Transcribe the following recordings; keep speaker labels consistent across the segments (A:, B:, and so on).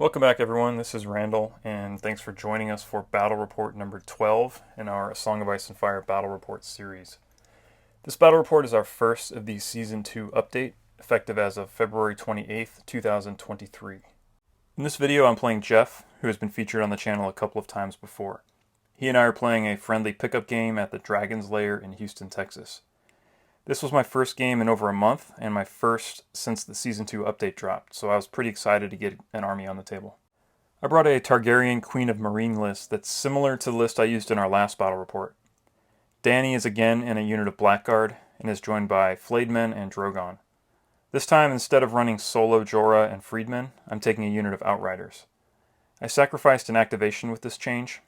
A: Welcome back, everyone. This is Randall, and thanks for joining us for Battle Report number 12 in our A Song of Ice and Fire Battle Report series. This battle report is our first of the Season 2 update, effective as of February 28th, 2023. In this video, I'm playing Jeff, who has been featured on the channel a couple of times before. He and I are playing a friendly pickup game at the Dragon's Lair in Houston, Texas. This was my first game in over a month, and my first since the Season 2 update dropped, so I was pretty excited to get an army on the table. I brought a Targaryen Queen of Meereen list that's similar to the list I used in our last battle report. Dany is again in a unit of Blackguard, and is joined by Flayedmen and Drogon. This time, instead of running solo Jorah and Freedmen, I'm taking a unit of Outriders. I sacrificed an activation with this change,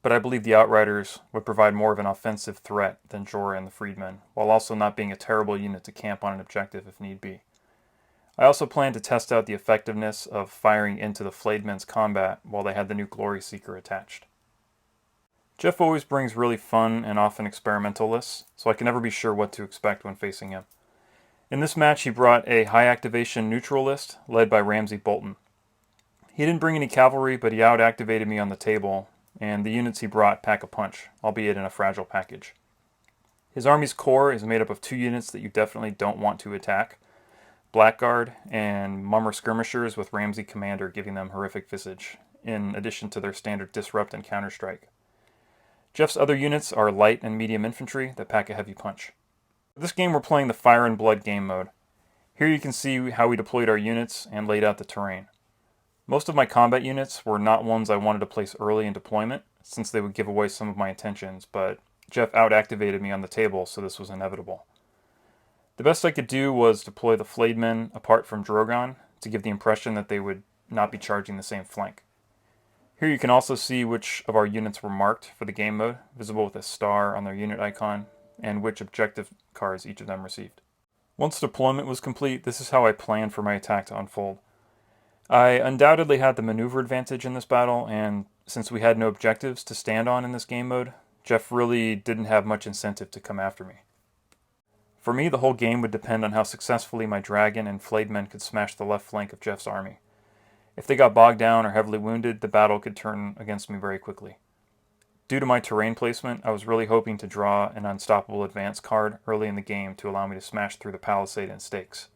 A: but I believe the Outriders would provide more of an offensive threat than Jorah and the Freedmen, while also not being a terrible unit to camp on an objective if need be. I also plan to test out the effectiveness of firing into the Flayedmen's combat while they had the new Glory Seeker attached. Jeff always brings really fun and often experimental lists, so I can never be sure what to expect when facing him. In this match, he brought a high activation neutral list led by Ramsay Bolton. He didn't bring any cavalry, but he out-activated me on the table, and the units he brought pack a punch, albeit in a fragile package. His army's core is made up of two units that you definitely don't want to attack: Blackguard and Mummer Skirmishers with Ramsay Commander giving them horrific visage, in addition to their standard Disrupt and Counterstrike. Jeff's other units are light and medium infantry that pack a heavy punch. For this game we're playing the Fire and Blood game mode. Here you can see how we deployed our units and laid out the terrain. Most of my combat units were not ones I wanted to place early in deployment, since they would give away some of my intentions, but Jeff out-activated me on the table, so this was inevitable. The best I could do was deploy the Flayedmen apart from Drogon to give the impression that they would not be charging the same flank. Here you can also see which of our units were marked for the game mode, visible with a star on their unit icon, and which objective cards each of them received. Once deployment was complete, this is how I planned for my attack to unfold. I undoubtedly had the maneuver advantage in this battle, and since we had no objectives to stand on in this game mode, Jeff really didn't have much incentive to come after me. For me, the whole game would depend on how successfully my dragon and Flayedmen could smash the left flank of Jeff's army. If they got bogged down or heavily wounded, the battle could turn against me very quickly. Due to my terrain placement, I was really hoping to draw an unstoppable advance card early in the game to allow me to smash through the palisade and stakes.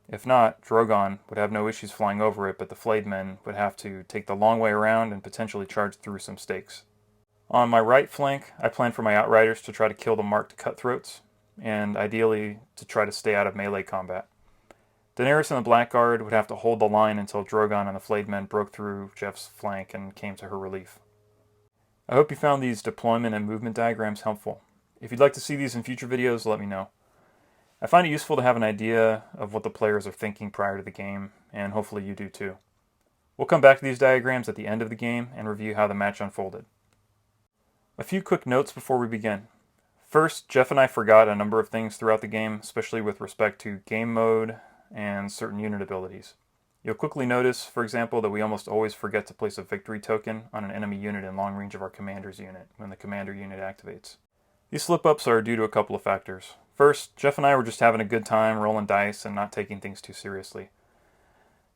A: If not, Drogon would have no issues flying over it, but the Flayedmen would have to take the long way around and potentially charge through some stakes. On my right flank, I planned for my Outriders to try to kill the marked Cutthroats, and ideally to try to stay out of melee combat. Daenerys and the Blackguard would have to hold the line until Drogon and the Flayedmen broke through Jeff's flank and came to her relief. I hope you found these deployment and movement diagrams helpful. If you'd like to see these in future videos, let me know. I find it useful to have an idea of what the players are thinking prior to the game, and hopefully you do too. We'll come back to these diagrams at the end of the game and review how the match unfolded. A few quick notes before we begin. First, Jeff and I forgot a number of things throughout the game, especially with respect to game mode and certain unit abilities. You'll quickly notice, for example, that we almost always forget to place a victory token on an enemy unit in long range of our commander's unit when the commander unit activates. These slip-ups are due to a couple of factors. First, Jeff and I were just having a good time rolling dice and not taking things too seriously.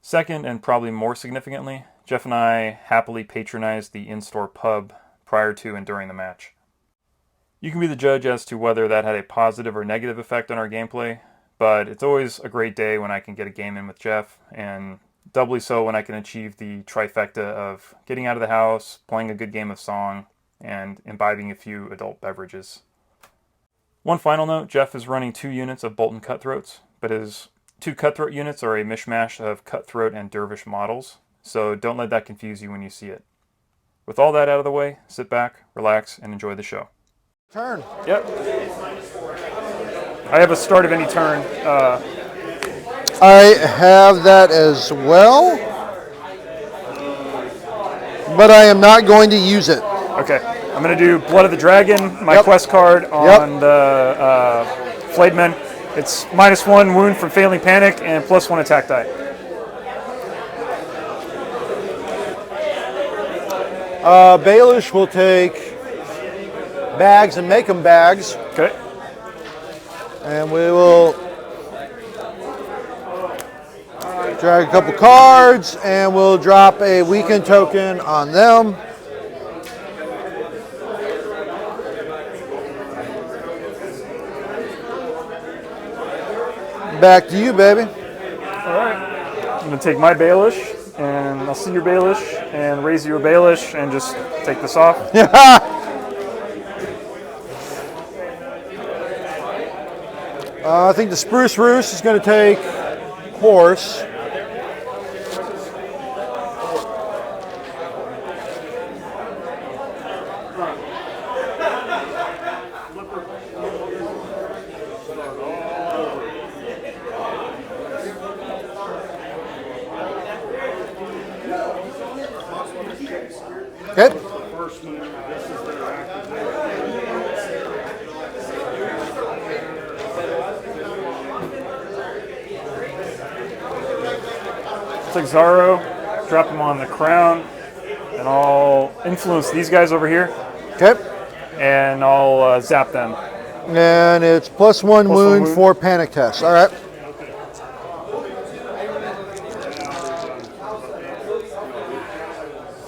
A: Second, and probably more significantly, Jeff and I happily patronized the in-store pub prior to and during the match. You can be the judge as to whether that had a positive or negative effect on our gameplay, but it's always a great day when I can get a game in with Jeff, and doubly so when I can achieve the trifecta of getting out of the house, playing a good game of Song, and imbibing a few adult beverages. One final note, Jeff is running 2 units of Bolton Cutthroats, but his 2 Cutthroat units are a mishmash of Cutthroat and Dervish models, so don't let that confuse you when you see it. With all that out of the way, sit back, relax, and enjoy the show.
B: Turn.
A: Yep. I have a start of any turn.
B: I have that as well, but I am not going to use it.
A: Okay. I'm going to do Blood of the Dragon, my quest card on the Flayedmen. It's -1 wound from failing panic and +1 attack die.
B: Baelish will take bags and make them bags.
A: Okay.
B: And we will Drag a couple cards, and we'll drop a weekend token on them. Back to you, baby.
A: All right. I'm going to take my Baelish, and I'll see your Baelish, and raise your Baelish, and just take this off.
B: I think the Spruce Roost is going to take horse. Okay.
A: Take Zaro, drop him on the crown, and I'll influence these guys over here.
B: Okay.
A: And I'll zap them.
B: And it's +1 wound for panic test. All right.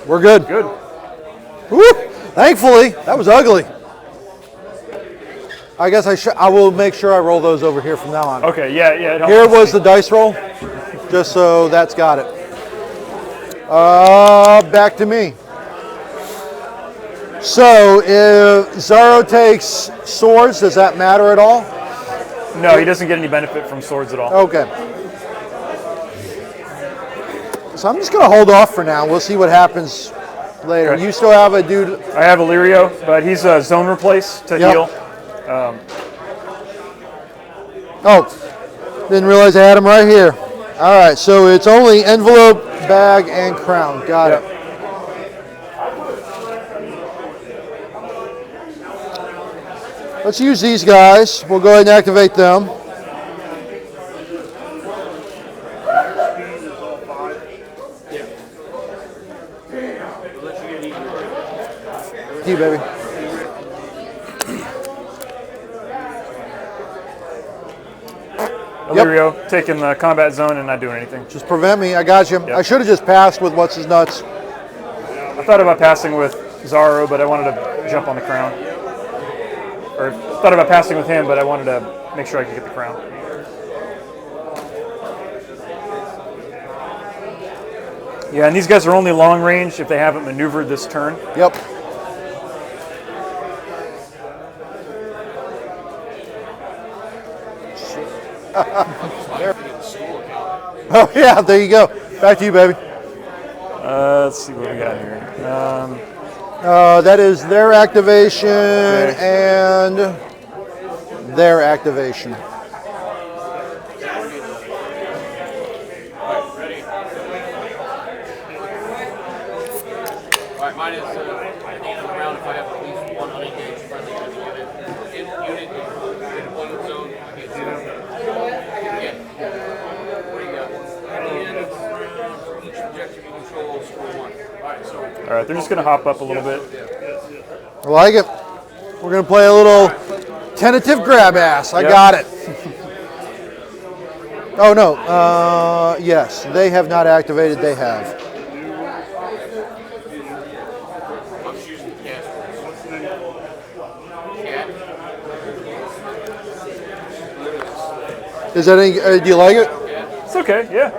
B: We're good.
A: Good.
B: Woo! Thankfully, that was ugly. I guess I will make sure I roll those over here from now on.
A: Okay, yeah.
B: Here was the dice roll, just so that's got it. Back to me. So if Zaro takes swords, does that matter at all?
A: No, he doesn't get any benefit from swords at all.
B: Okay. So I'm just going to hold off for now. We'll see what happens later.
A: Okay.
B: You still have a dude?
A: I have Illyrio, but he's a zone replace to heal.
B: Oh, didn't realize I had him right here. All right, so it's only envelope, bag, and crown. Got it. Let's use these guys. We'll go ahead and activate them. You, baby.
A: Illyrio taking the combat zone and not doing anything.
B: Just prevent me. I got you.
A: Yep.
B: I should have just passed with what's his nuts.
A: I thought about passing with Zaro, but I wanted to jump on the crown. Or thought about passing with him, but I wanted to make sure I could get the crown. Yeah, and these guys are only long range if they haven't maneuvered this turn.
B: Yep. Oh yeah, there you go. Back to you, baby.
A: Let's see what we got here.
B: That is their activation and their activation.
C: Alright, mine is at the end of the round if I have at least one unengaged friendly enemy unit in deployment zone, I get 0. Again, what do you got? At the end of each objective you control, score 1. Alright, so.
A: Alright, they're just going to hop up a little bit.
B: I like it. We're going to play a little tentative grab ass. I got it. Oh no, yes, they have not activated, they have. Is that any, do you like it?
A: It's okay, yeah.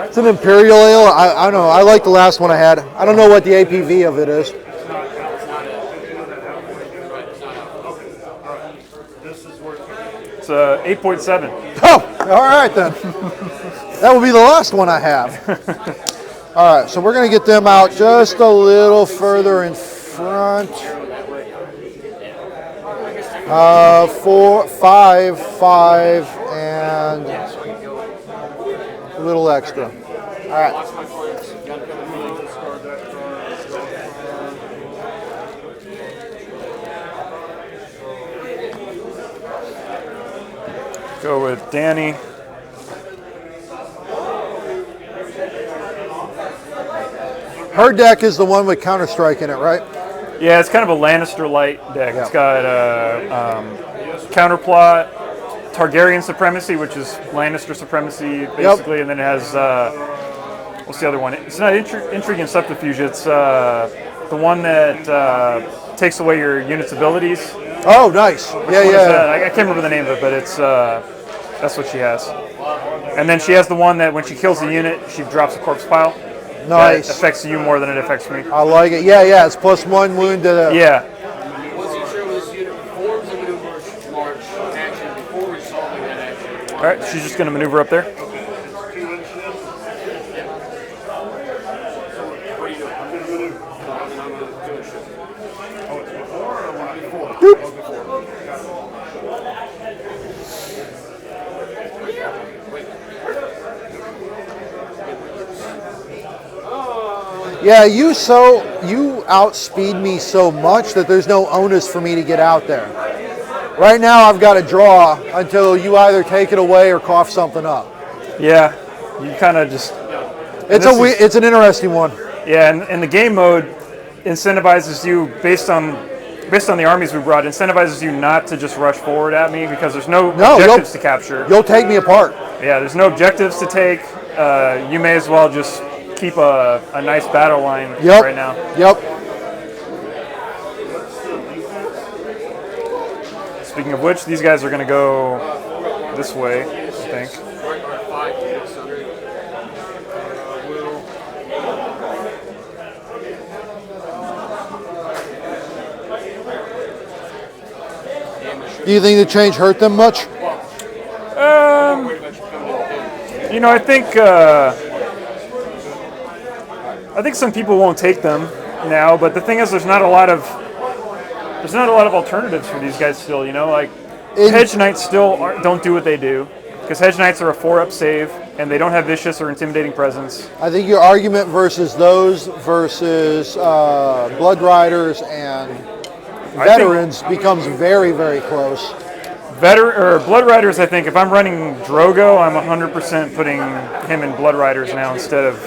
B: It's an Imperial Ale. I don't know. I like the last one I had. I don't know what the APV of it is.
A: It's 8.7.
B: Oh, all right then. That will be the last one I have. All right, so we're going to get them out just a little further in front. 4, 5, 5, and a little extra. All right.
A: Go with Danny.
B: Her deck is the one with Counter-Strike in it, right?
A: Yeah, it's kind of a Lannister light deck.
B: Yeah.
A: It's got counterplot, Targaryen supremacy, which is Lannister supremacy, basically, and then it has what's the other one? It's not intrigue and subterfuge. It's the one that takes away your unit's abilities.
B: Oh, nice. Yeah.
A: I can't remember the name of it, but it's that's what she has. And then she has the one that when she kills a unit, she drops a corpse pile.
B: Nice.
A: That affects you more than it affects me.
B: I like it. Yeah. It's +1 wound to the...
A: Yeah.
C: Once each show this unit performs a maneuver march action before resolving that action.
A: All right, she's just going to maneuver up there.
B: Yeah, you outspeed me so much that there's no onus for me to get out there. Right now I've got to draw until you either take it away or cough something up.
A: Yeah, you kind of just...
B: It's an interesting one.
A: Yeah, and the game mode incentivizes you, based on the armies we brought, incentivizes you not to just rush forward at me because there's no objectives to capture.
B: You'll take me apart.
A: Yeah, there's no objectives to take. You may as well just keep a nice battle line right now.
B: Yep.
A: Speaking of which, these guys are going to go this way, I think.
B: Do you think the change hurt them much?
A: You know, I think some people won't take them now, but the thing is, there's not a lot of alternatives for these guys still. You know, like Hedge Knights still don't do what they do because Hedge Knights are a 4-up save and they don't have vicious or intimidating presence.
B: I think your argument versus Blood Riders and Veterans becomes very, very close.
A: Blood Riders, I think if I'm running Drogo, I'm 100% putting him in Blood Riders now instead of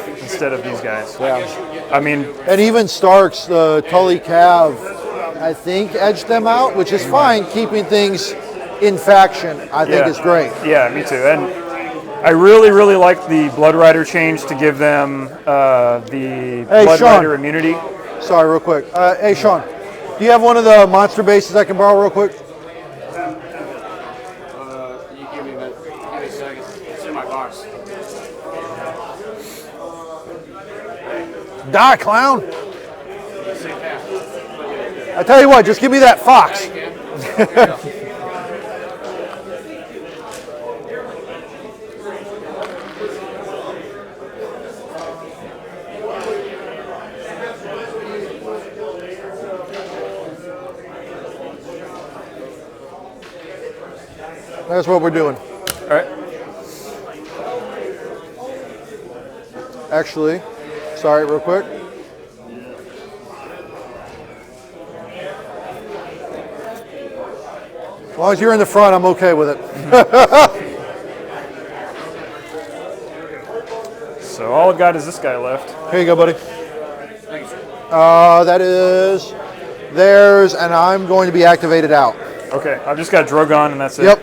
A: these guys.
B: Yeah.
A: I mean,
B: and even Starks, the Tully Cav, I think edged them out, which is fine. Keeping things in faction, I think is great.
A: Yeah, me too. And I really, really like the Blood Rider change to give them the Blood Rider immunity.
B: Sorry, real quick. Hey, Sean, do you have one of the monster bases I can borrow real quick?
C: You give me a second. It's in my box.
B: Die, clown. I tell you what, just give me that fox. That's what we're doing.
A: All right.
B: Actually, sorry, real quick. As long as you're in the front, I'm okay with it.
A: So all I've got is this guy left.
B: Here you go, buddy. That is theirs, and I'm going to be activated out.
A: Okay, I've just got Drogon, and that's it.
B: Yep.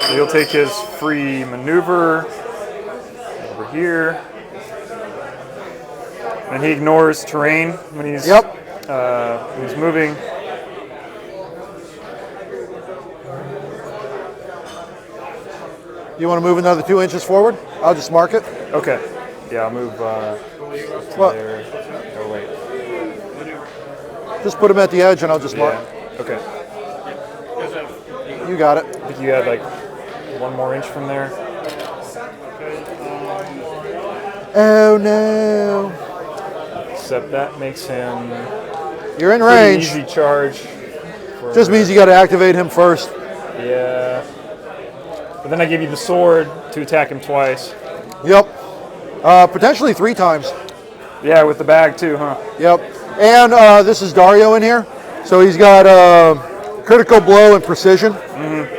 A: So he'll take his free maneuver over here. And he ignores terrain when he's moving.
B: You want to move another 2 inches forward? I'll just mark it.
A: Okay. Yeah, I'll move to there. Oh, wait.
B: Just put him at the edge and I'll just mark.
A: Okay.
B: You got it.
A: I think you had like 1 more inch from there.
B: Oh, no.
A: Except that makes him
B: You're in range.
A: easy charge.
B: Just means you got to activate him first.
A: Yeah. But then I give you the sword to attack him twice.
B: Yep. Potentially 3 times.
A: Yeah, with the bag too, huh?
B: Yep. And this is Dario in here. So he's got critical blow and precision.
A: Mm-hmm.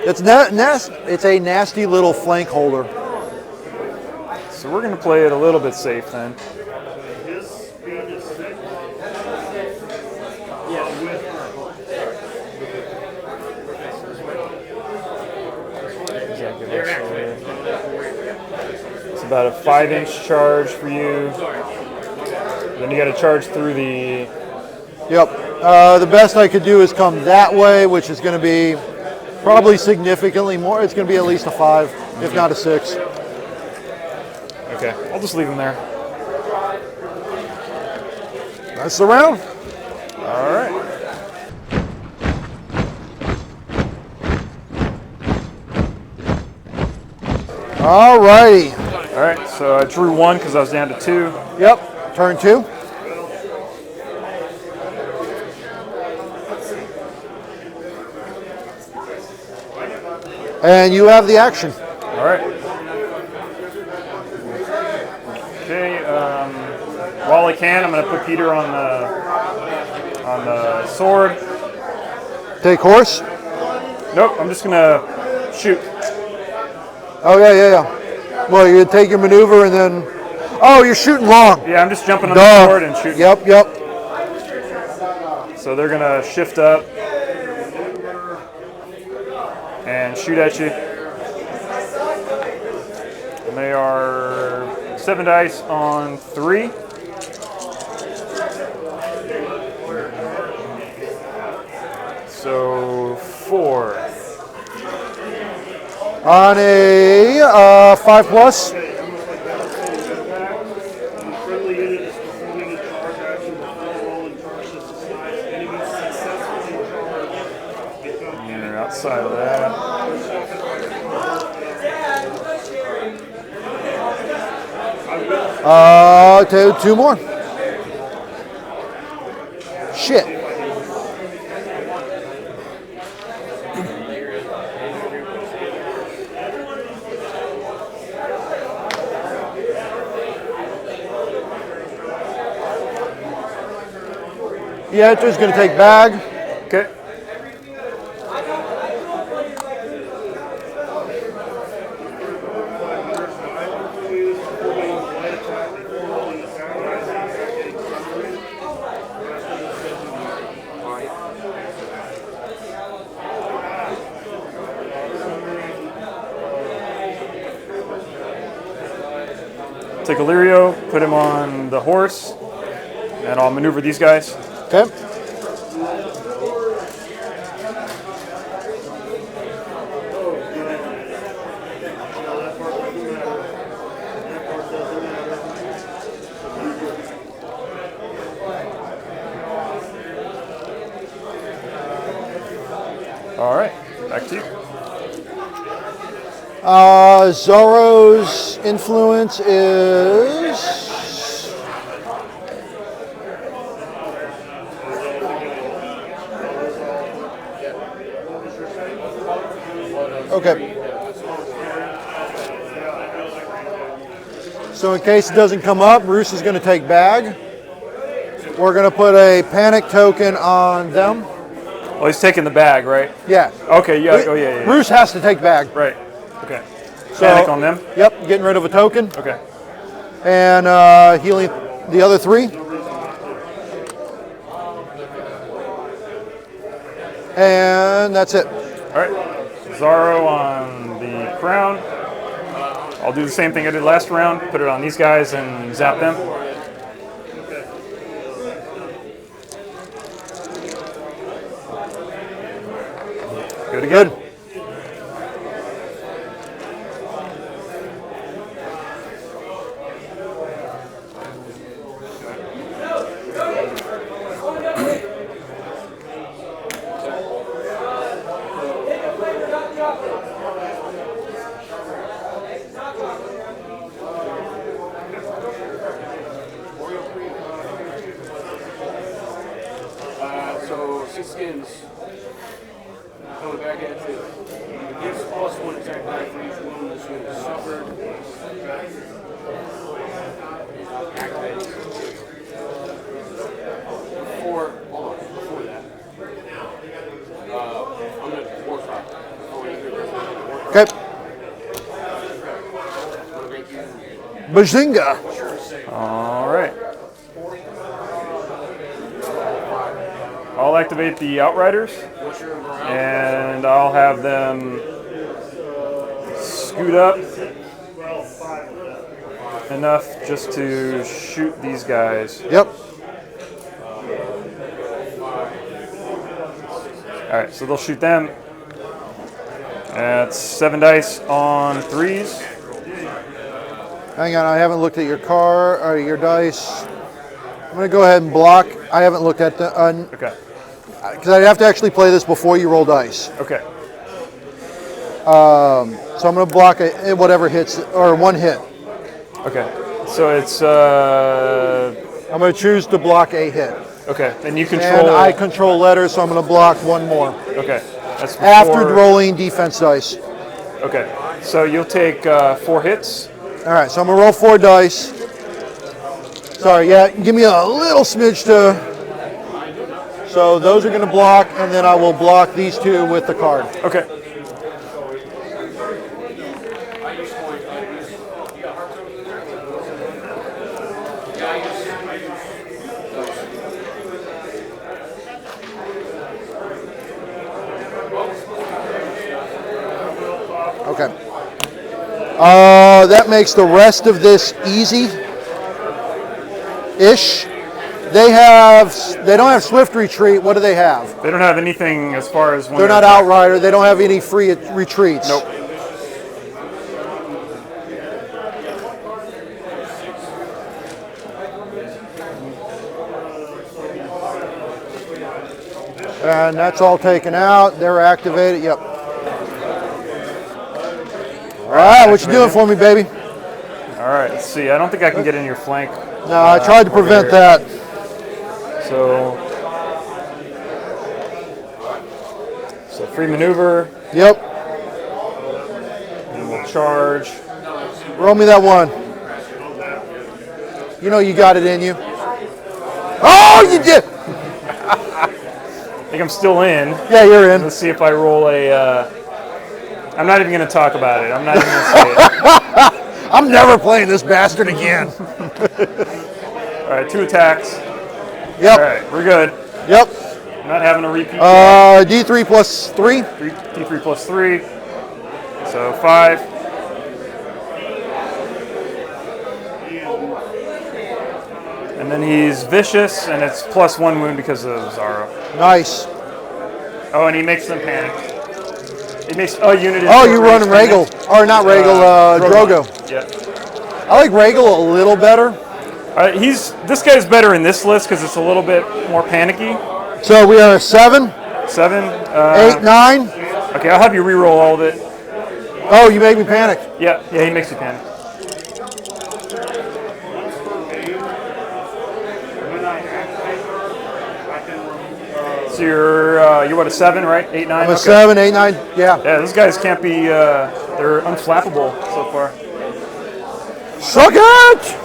B: It's a nasty little flank holder.
A: So we're going to play it a little bit safe then. about a 5-inch charge for you. Then you got to charge through the...
B: Yep. The best I could do is come that way, which is going to be probably significantly more. It's going to be at least a 5, if not a 6.
A: Okay, I'll just leave them there.
B: That's the round.
A: All right.
B: All righty.
A: All right, so I drew 1 because I was down to 2.
B: Yep. Turn 2. And you have the action.
A: All right. Okay. While I can, I'm going to put Peter on the sword.
B: Take horse.
A: Nope. I'm just going to shoot.
B: Oh, yeah. Well, you take your maneuver and then... Oh, you're shooting long.
A: Yeah, I'm just jumping on the sword and shooting.
B: Yep.
A: So they're going to shift up and shoot at you. And they are 7 dice on 3. So 4.
B: On a 5 plus.
A: You're outside of that.
B: Two more. Shit. Yeah, it's going to take bag.
A: Okay. Take Illyrio, put him on the horse, and I'll maneuver these guys.
B: Okay.
A: All right, back to you.
B: Zorro's influence is... Okay. So in case it doesn't come up, Bruce is going to take bag. We're going to put a panic token on them.
A: Well, he's taking the bag, right?
B: Yeah.
A: Okay, yeah. Oh, yeah.
B: Bruce has to take bag.
A: Right. Okay.
B: So,
A: Panic on them?
B: Yep, getting rid of a token.
A: Okay.
B: And healing the other 3. And that's it.
A: All right. Zorro on the crown. I'll do the same thing I did last round. Put it on these guys and zap them. Good again.
C: So 6 skins. Coming back at it. Gives +1 attack die for each wound this unit has suffered. Activated. Before that. I'm going to force-hop.
B: Okay. Bazinga.
A: All right. I'll activate the Outriders, and I'll have them scoot up enough just to shoot these guys.
B: Yep.
A: All right, so they'll shoot them. That's 7 dice on 3s.
B: Hang on, I haven't looked at your car or your dice. I'm going to go ahead and block. I haven't looked at the
A: Okay.
B: because I'd have to actually play this before you roll dice.
A: Okay.
B: So I'm going to block whatever hits or one hit.
A: Okay. So it's
B: I'm going to choose to block a hit.
A: okay. And you control.
B: And I control letters, so I'm going to block one more.
A: Okay. That's before,
B: After rolling defense dice.
A: Okay. So you'll take 4 hits.
B: All right, so I'm going to roll 4 dice. Sorry, yeah, give me a little smidge to. So those are going to block, and then I will block these 2 with the card.
A: Okay.
B: Okay. That makes the rest of this easy-ish. They don't have swift retreat. What do they have?
A: They don't have anything as far as when
B: They're not outrider. They don't have any free retreats.
A: Nope.
B: And that's all taken out. They're activated. Yep. All right, what you doing for me, baby?
A: All right, let's see. I don't think I can get in your flank.
B: No, I tried to prevent that.
A: So free maneuver,
B: Yep.
A: and we'll charge.
B: Roll me that 1. You know you got it in you. Oh, you did.
A: I think I'm still in.
B: Yeah, you're in.
A: Let's see if I roll a. I'm not even going to talk about it. I'm not even going to say it.
B: I'm never playing this bastard again.
A: All right, 2 attacks.
B: Yep.
A: All right, we're good.
B: Yep.
A: I'm not having a repeat.
B: D3 plus 3.
A: D3 plus 3. So 5. And then he's vicious, and it's plus 1 wound because of Zara.
B: Nice.
A: Oh, and he makes them panic. He makes a unit.
B: Oh, you're running Rhaegal. Or not Rhaegal, Drogo.
A: Yeah.
B: I like Rhaegal a little better.
A: This guy's better in this list because it's a little bit more panicky.
B: So we are 7,
A: 7.
B: 8, 9.
A: Okay, I'll have you re-roll all of it.
B: Oh, you make me panic.
A: Yeah, he makes you panic. So you're what, a 7, right? 8, 9.
B: I'm a 7, 8, 9. Yeah.
A: Yeah, these guys can't be. They're unflappable so far.
B: Suck it!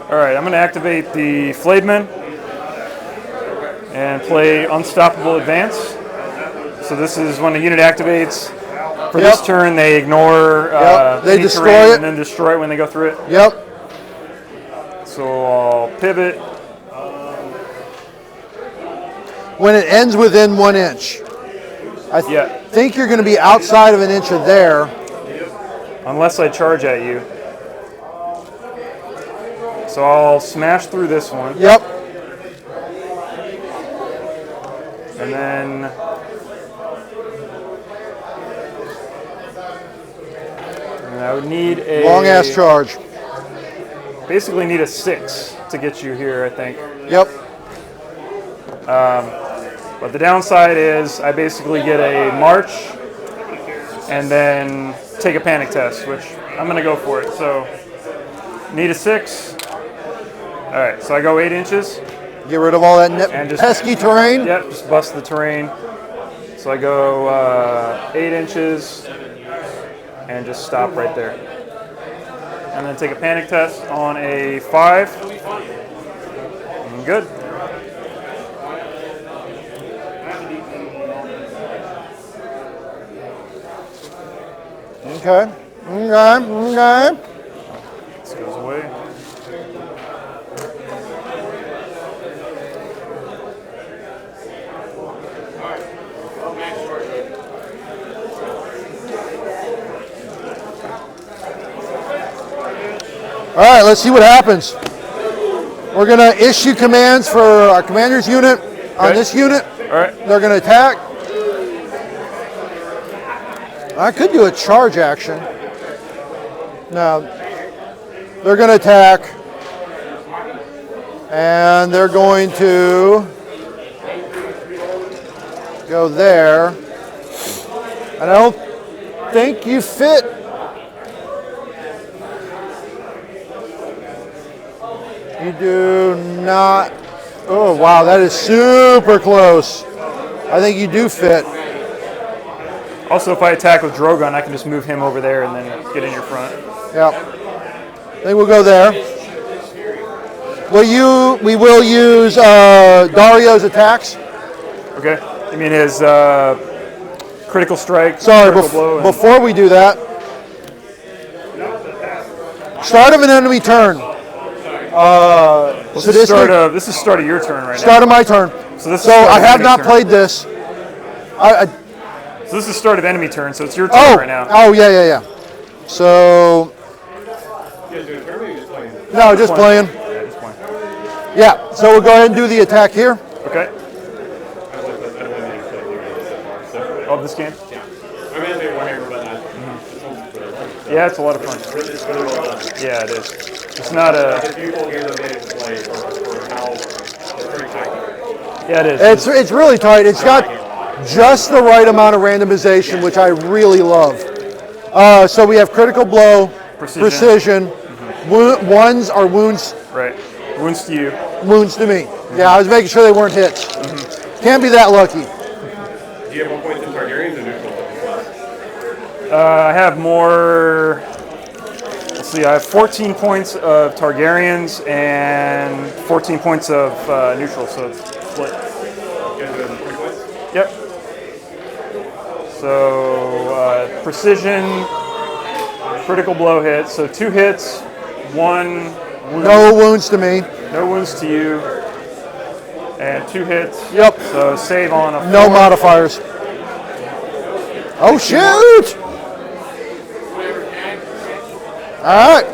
A: All right, I'm going to activate the Flayedman and play Unstoppable Advance. So this is when the unit activates. For this turn, they ignore
B: They
A: any
B: destroy
A: terrain
B: it.
A: and then destroy it when they go through it.
B: Yep.
A: So I'll pivot.
B: When it ends within 1 inch. I think you're going to be outside of an inch of there.
A: Unless I charge at you. So I'll smash through this one.
B: Yep.
A: And then I would need a
B: long ass charge.
A: Basically need a 6 to get you here, I think.
B: Yep.
A: But the downside is I basically get a march and then take a panic test, which I'm going to go for it. So need a 6. All right, so I go 8 inches.
B: Get rid of all that
A: And just-
B: pesky terrain.
A: Yep, just bust the terrain. So I go 8 inches and just stop right there. And then take a panic test on a 5. And good.
B: Okay. Okay.
A: This goes away.
B: All right, let's see what happens. We're going to issue commands for our commander's unit on this unit.
A: All right.
B: They're going to attack. I could do a charge action. No. They're going to attack. And they're going to go there. And I don't think you fit. You do not. Oh, wow, that is super close. I think you do fit.
A: Also, if I attack with Drogon, I can just move him over there and then get in your front.
B: Yep. I think we'll go there. We will use Dario's attacks.
A: Okay. You mean his critical strike?
B: Sorry,
A: critical blow,
B: before we do that, start of an enemy turn.
A: This is start of your turn right now.
B: Start of my turn.
A: So
B: I have not played this.
A: So this is start of enemy turn, so it's your turn right now.
B: Oh, yeah. So, no, just playing.
A: Yeah, just playing.
B: Yeah, so we'll go ahead and do the attack here.
A: Okay. Of this game? Yeah, it's a lot of fun. Yeah, it is. It's not a... Yeah, it is.
B: It's really tight. It's got just the right amount of randomization, which I really love. So we have critical blow, precision. Ones are wounds.
A: Right. Wounds to you.
B: Wounds to me. Yeah, I was making sure they weren't hits. Can't be that lucky.
D: Do you have 1 point in Targaryens or neutral?
A: I have more... Let's see, I have 14 points of Targaryens and 14 points of neutral, so it's split.
D: You guys have 20 points?
A: Yep. So, precision, critical blow hits. So 2 hits, 1 wound.
B: No wounds to me.
A: No wounds to you. And 2 hits.
B: Yep.
A: So save on a 4.
B: No modifiers. Oh, shoot! All right.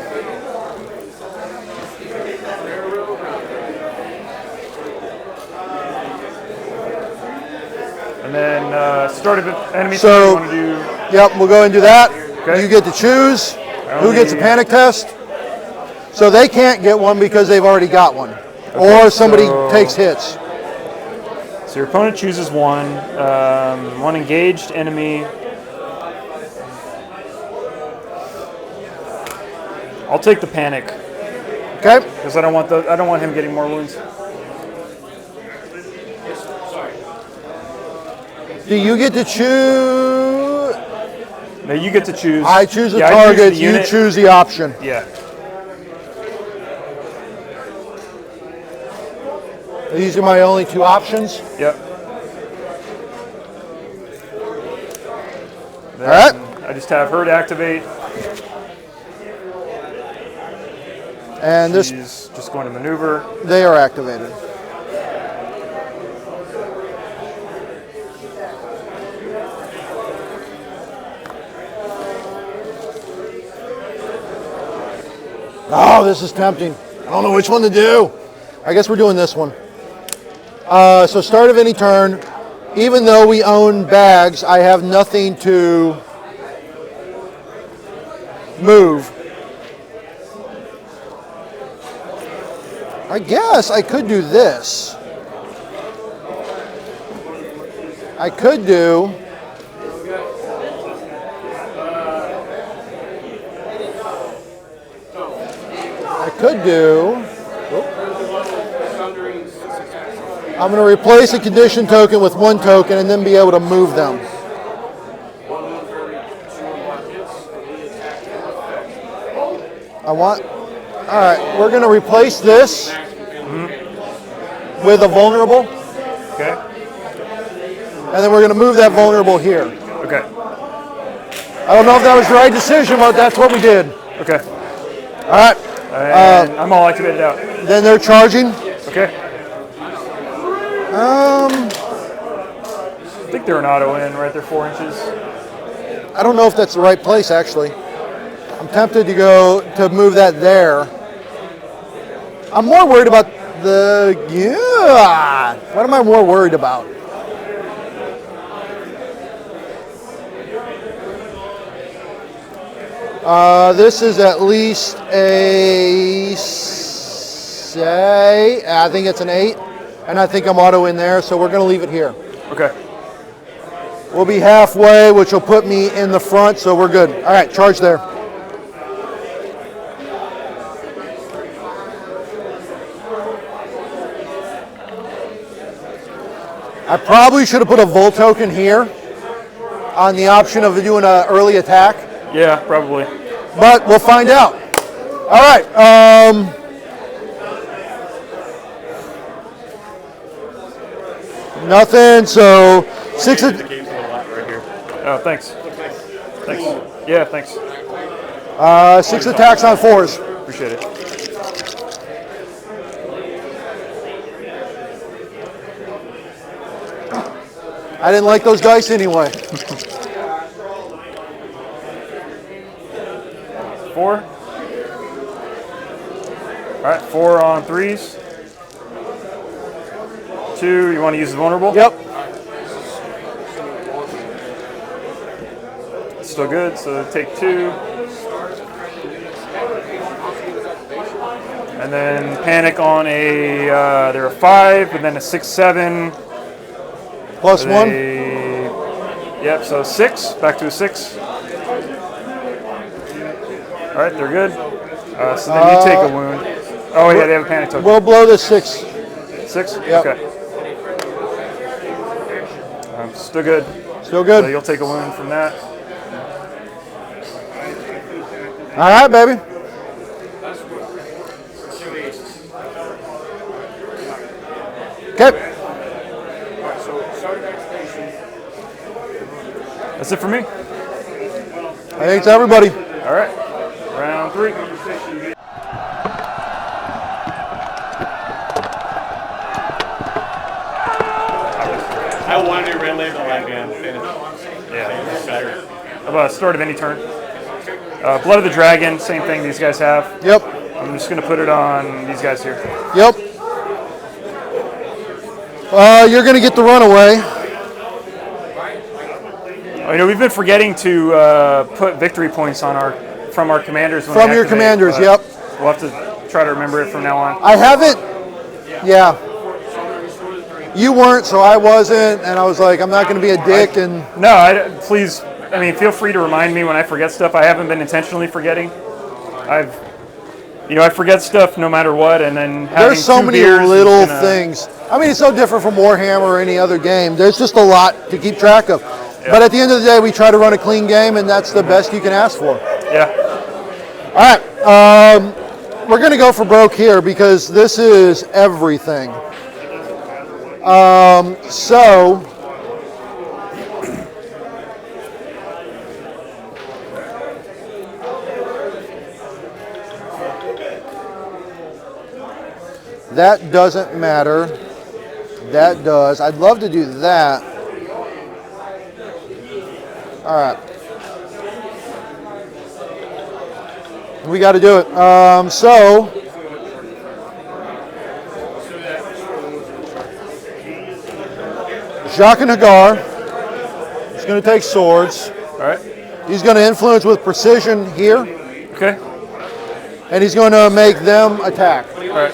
A: And then start of enemy
B: So,
A: turn, you want to do...
B: Yep, we'll go and do that.
A: Okay.
B: You get to choose who gets a panic test. So they can't get one because they've already got one.
A: Okay,
B: or somebody
A: so-
B: takes hits.
A: So your opponent chooses one. One engaged enemy. I'll take the panic
B: Okay?
A: because I don't want him getting more wounds.
B: Do you get to choose?
A: No, you get to choose.
B: I choose a
A: Yeah, I
B: target,
A: the
B: you
A: unit.
B: choose the option.
A: Yeah.
B: These are my only 2 options.
A: Yep.
B: All right.
A: I just have her to activate.
B: And this,
A: She's just going to maneuver.
B: they are activated. Oh, this is tempting. I don't know which one to do. I guess we're doing this one. So start of any turn. Even though we own bags, I have nothing to move. I guess I could do this. I could do... I'm going to replace a condition token with 1 token and then be able to move them. All right, we're going to replace this with a vulnerable,
A: Okay.
B: and then we're going to move that vulnerable here.
A: Okay.
B: I don't know if that was the right decision, but that's what we did.
A: Okay.
B: All right.
A: And I'm all activated out.
B: Then they're charging.
A: Okay. I think they're an auto in right there, 4 inches.
B: I don't know if that's the right place, actually. I'm tempted to move that there. I'm more worried about what am I more worried about? This is at least I think it's an 8, and I think I'm auto in there, so we're going to leave it here.
A: Okay.
B: We'll be halfway, which will put me in the front, so we're good. All right, charge there. I probably should have put a Volt token here on the option of doing an early attack.
A: Yeah, probably.
B: But we'll find out. All right. Nothing. So 6.
D: The game's a little lot right here.
A: Oh, thanks. Thanks. Yeah, thanks.
B: 6 attacks on 4s.
A: Appreciate it.
B: I didn't like those dice anyway.
A: 4. All right, 4 on 3s. 2, you want to use the vulnerable?
B: Yep.
A: Still good, so take 2. And then panic on they're a 5, and then a 6, 7.
B: Plus 1.
A: Yep, so 6, back to a 6. All right, they're good. So then you take a wound. Oh, yeah, they have a panic token.
B: We'll blow the 6.
A: 6?
B: Yep.
A: Okay. Still good.
B: Still
A: So
B: good.
A: you'll take a wound from that.
B: All right, baby. Okay.
A: That's it for me.
B: I think it's everybody.
A: All right. Round 3.
D: I wanted to red label that man.
A: Yeah.
D: It's better.
A: About start of any turn. Blood of the Dragon, same thing these guys have.
B: Yep.
A: I'm just going to put it on these guys here.
B: Yep. You're going to get the runaway.
A: We've been forgetting to put victory points on from our commanders. When
B: From
A: we
B: your
A: activate,
B: commanders, yep.
A: We'll have to try to remember it from now on.
B: I haven't. Yeah. You weren't, so I wasn't, and I was like, I'm not going to be a dick.
A: Please, feel free to remind me when I forget stuff. I haven't been intentionally forgetting. I forget stuff no matter what, and then having
B: there's so
A: 2
B: many
A: beers
B: little things. It's so different from Warhammer or any other game. There's just a lot to keep track of. Yeah. But at the end of the day, we try to run a clean game, and that's the best you can ask for.
A: Yeah.
B: All right. We're going to go for broke here because this is everything. So that doesn't matter. That does. I'd love to do that. All right. We got to do it. So Jacques and Hagar is going to take swords.
A: All right.
B: He's going to influence with precision here.
A: Okay.
B: And he's going to make them attack.
A: All right.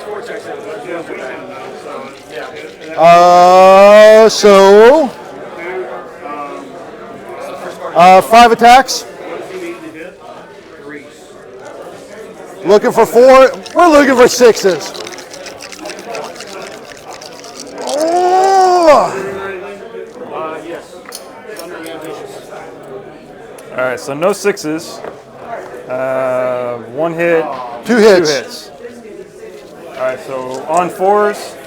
B: So 5 attacks. Looking for 4. We're looking for 6s. Oh.
A: All right, so no 6s. 1 hit.
B: 2 hits.
A: 2 hits. All right, so on 4s.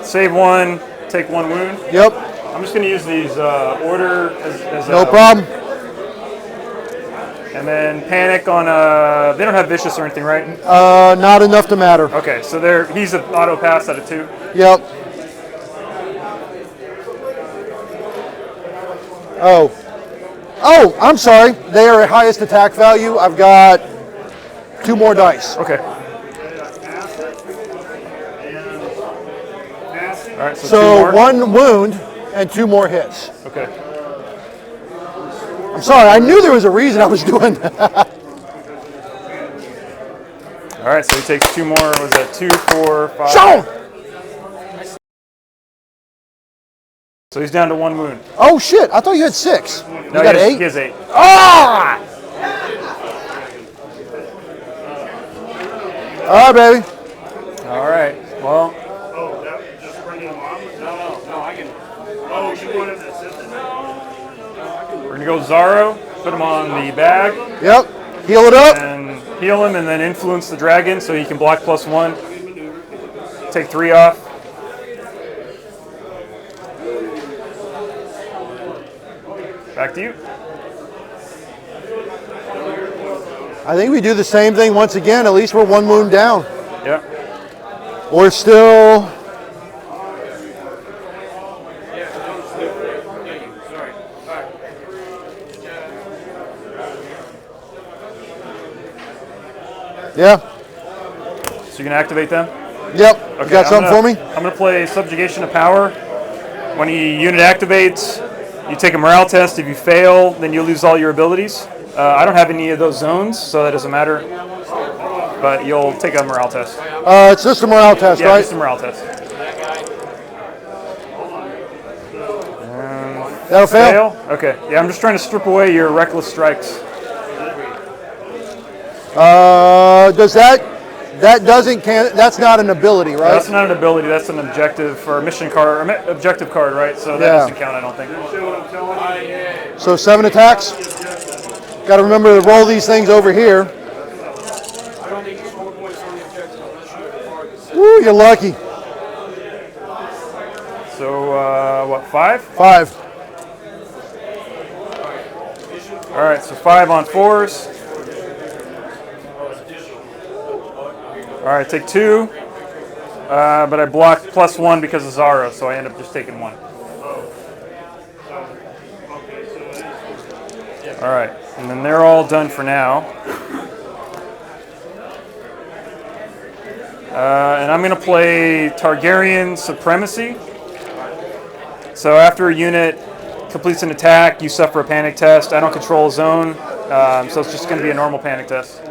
A: Save 1, take 1 wound.
B: Yep.
A: I'm just going to use these order as
B: No problem.
A: And then panic on they don't have vicious or anything, right?
B: Not enough to matter.
A: Okay, so he's an auto pass out of 2.
B: Yep. Oh, I'm sorry. They are at highest attack value. I've got 2 more dice.
A: Okay. All right, so 2
B: So
A: more.
B: 1 wound and 2 more hits.
A: Okay.
B: I'm sorry. I knew there was a reason I was doing that.
A: All right, so he takes 2 more. Was that 2, 4, 5?
B: Show!
A: So he's down to 1 wound.
B: Oh shit! I thought you had 6. You
A: No,
B: got
A: he
B: 8.
A: has 8.
B: Ah! All right, baby.
A: All right. Well,
D: Oh, that just bringing him on? No, I can. Oh, you wanted to sit there?
A: we're gonna go Zaro. Put him on the bag
B: Yep. Heal it up.
A: and heal him, and then influence the dragon so he can block +1. Take 3 off. Back to you.
B: I think we do the same thing once again. At least we're 1 wound down.
A: Yeah.
B: We're still. Yeah.
A: So you can activate them.
B: Yep.
A: Okay,
B: You got something for me?
A: I'm gonna play Subjugation of Power. When a unit activates, you take a morale test. If you fail, then you lose all your abilities. I don't have any of those zones, so that doesn't matter. But you'll take a morale test.
B: It's just a morale test,
A: Yeah,
B: right?
A: just a morale test.
B: That'll fail.
A: Fail? Okay. Yeah, I'm just trying to strip away your reckless strikes.
B: Does that doesn't that's not an ability, right?
A: That's not an ability. That's an objective or a mission card, or objective card, right? So that
B: Yeah.
A: doesn't count, I don't think.
B: So 7 attacks. Got to remember to roll these things over here. Woo, you're lucky.
A: So what? 5?
B: 5.
A: All right. So 5 on 4s. All right, take 2, but I blocked +1 because of Zara, so I end up just taking 1. All right, and then they're all done for now. And I'm going to play Targaryen Supremacy. So after a unit completes an attack, you suffer a panic test. I don't control a zone, so it's just going to be a normal panic test.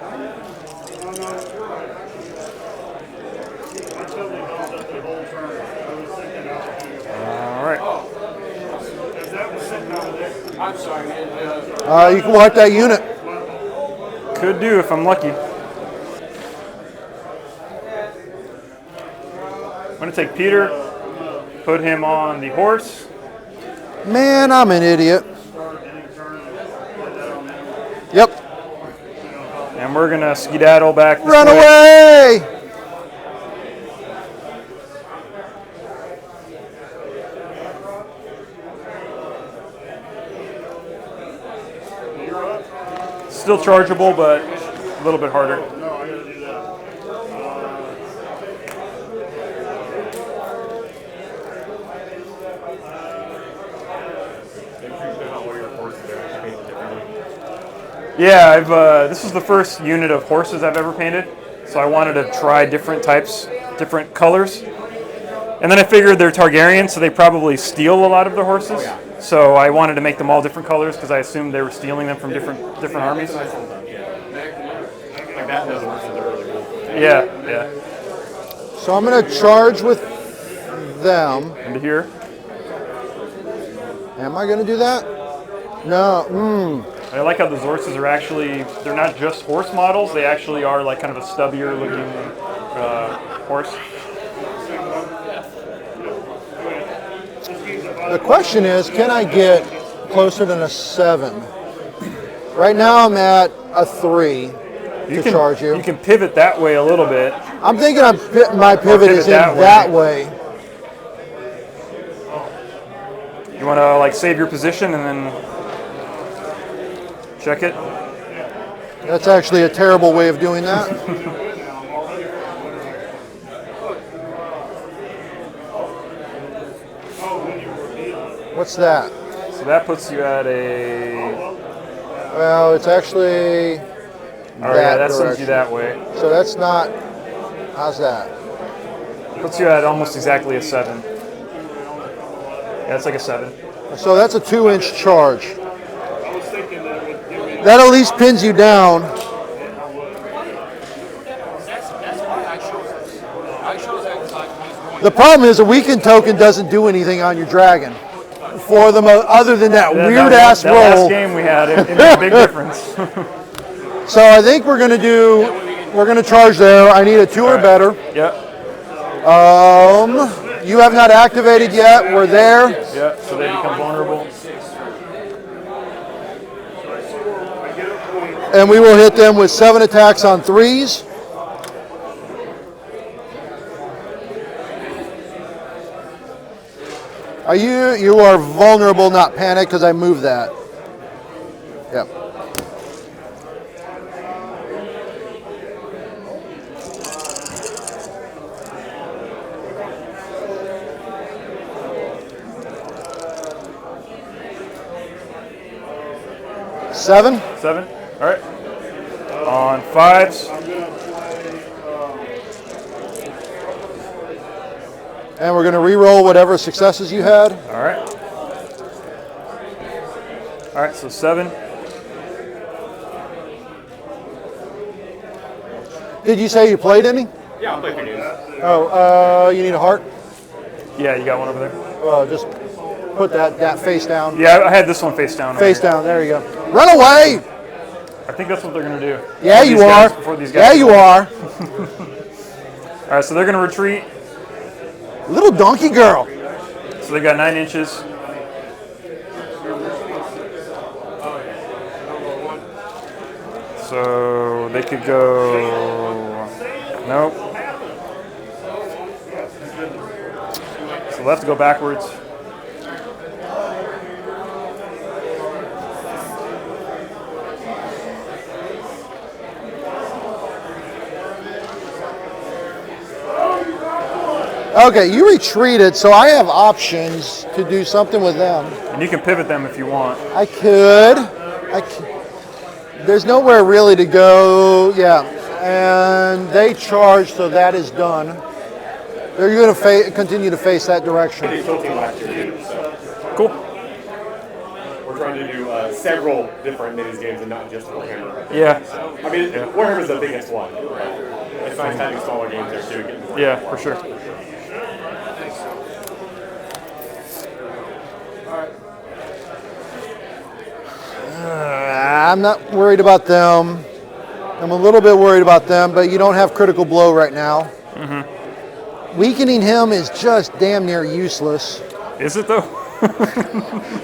C: I'm sorry, man.
B: You can wipe that unit.
A: Could do if I'm lucky. I'm going to take Peter, put him on the horse.
B: Man, I'm an idiot. Yep.
A: And we're going to skedaddle back this
B: Run
A: way.
B: away!
A: Still chargeable, but a little bit harder. Yeah, this is the first unit of horses I've ever painted, so I wanted to try different types, different colors. And then I figured they're Targaryen, so they probably steal a lot of the horses. So I wanted to make them all different colors because I assumed they were stealing them from different armies.
D: Like that doesn't work. They're really cool.
A: Yeah.
B: So I'm going to charge with them.
A: Into here.
B: Am I going to do that? No.
A: I like how the horses are actually, they're not just horse models, they actually are like kind of a stubbier looking horse.
B: The question is, can I get closer than a 7? Right now I'm at a 3 to charge you.
A: You can pivot that way a little bit.
B: I'm thinking my pivot is in that way.
A: You want to like save your position and then check it?
B: That's actually a terrible way of doing that. What's that?
A: So that puts you at a...
B: Well, it's actually
A: Oh yeah, that sends you that way.
B: So that's not... How's that?
A: Puts you at almost exactly a 7. Yeah, it's like a 7.
B: So that's a 2-inch charge.
D: I was thinking that would give me.
B: That at least pins you down.
C: That's why I chose this. I chose that because he's going.
B: The problem is a weakened token doesn't do anything on your dragon. For them, other than that weird-ass
A: that last
B: roll.
A: game we had, it made a big difference.
B: So I think we're going to charge there. I need a 2 or better.
A: Yep.
B: You have not activated yet. We're there.
A: Yep, so they become vulnerable.
B: And we will hit them with 7 attacks on 3s. You are vulnerable, not panic, because I moved that. Yep. Seven.
A: 7. All right. On 5s.
B: And we're going to re-roll whatever successes you had.
A: All right. All right, so 7.
B: Did you say you played any?
C: Yeah, I'll play for you.
B: Oh, you need a heart?
A: Yeah, you got one over there.
B: Just put that face down.
A: Yeah, I had this one face down.
B: Face down, there you go. Run away!
A: I think that's what they're going to do.
B: Yeah, you are.
A: Before these
B: Yeah,
A: guys
B: you are.
A: All right, so they're going to retreat.
B: Little donkey girl.
A: So they got 9 inches. So they could go... Nope. So they'll have to go backwards.
B: Okay, you retreated, so I have options to do something with them.
A: And you can pivot them if you want.
B: I could. There's nowhere really to go. Yeah, and they charge, so that is done. They're going to continue to face that direction.
E: They still team last year too, so
A: Cool.
E: we're trying to do several different minis games and not just Warhammer.
A: Yeah.
E: I mean, Warhammer's the biggest one. But it's nice having smaller games there too. Getting more.
A: Yeah, for sure.
B: I'm not worried about them. I'm a little bit worried about them, but you don't have critical blow right now. Mm-hmm. Weakening him is just damn near useless.
A: Is it though?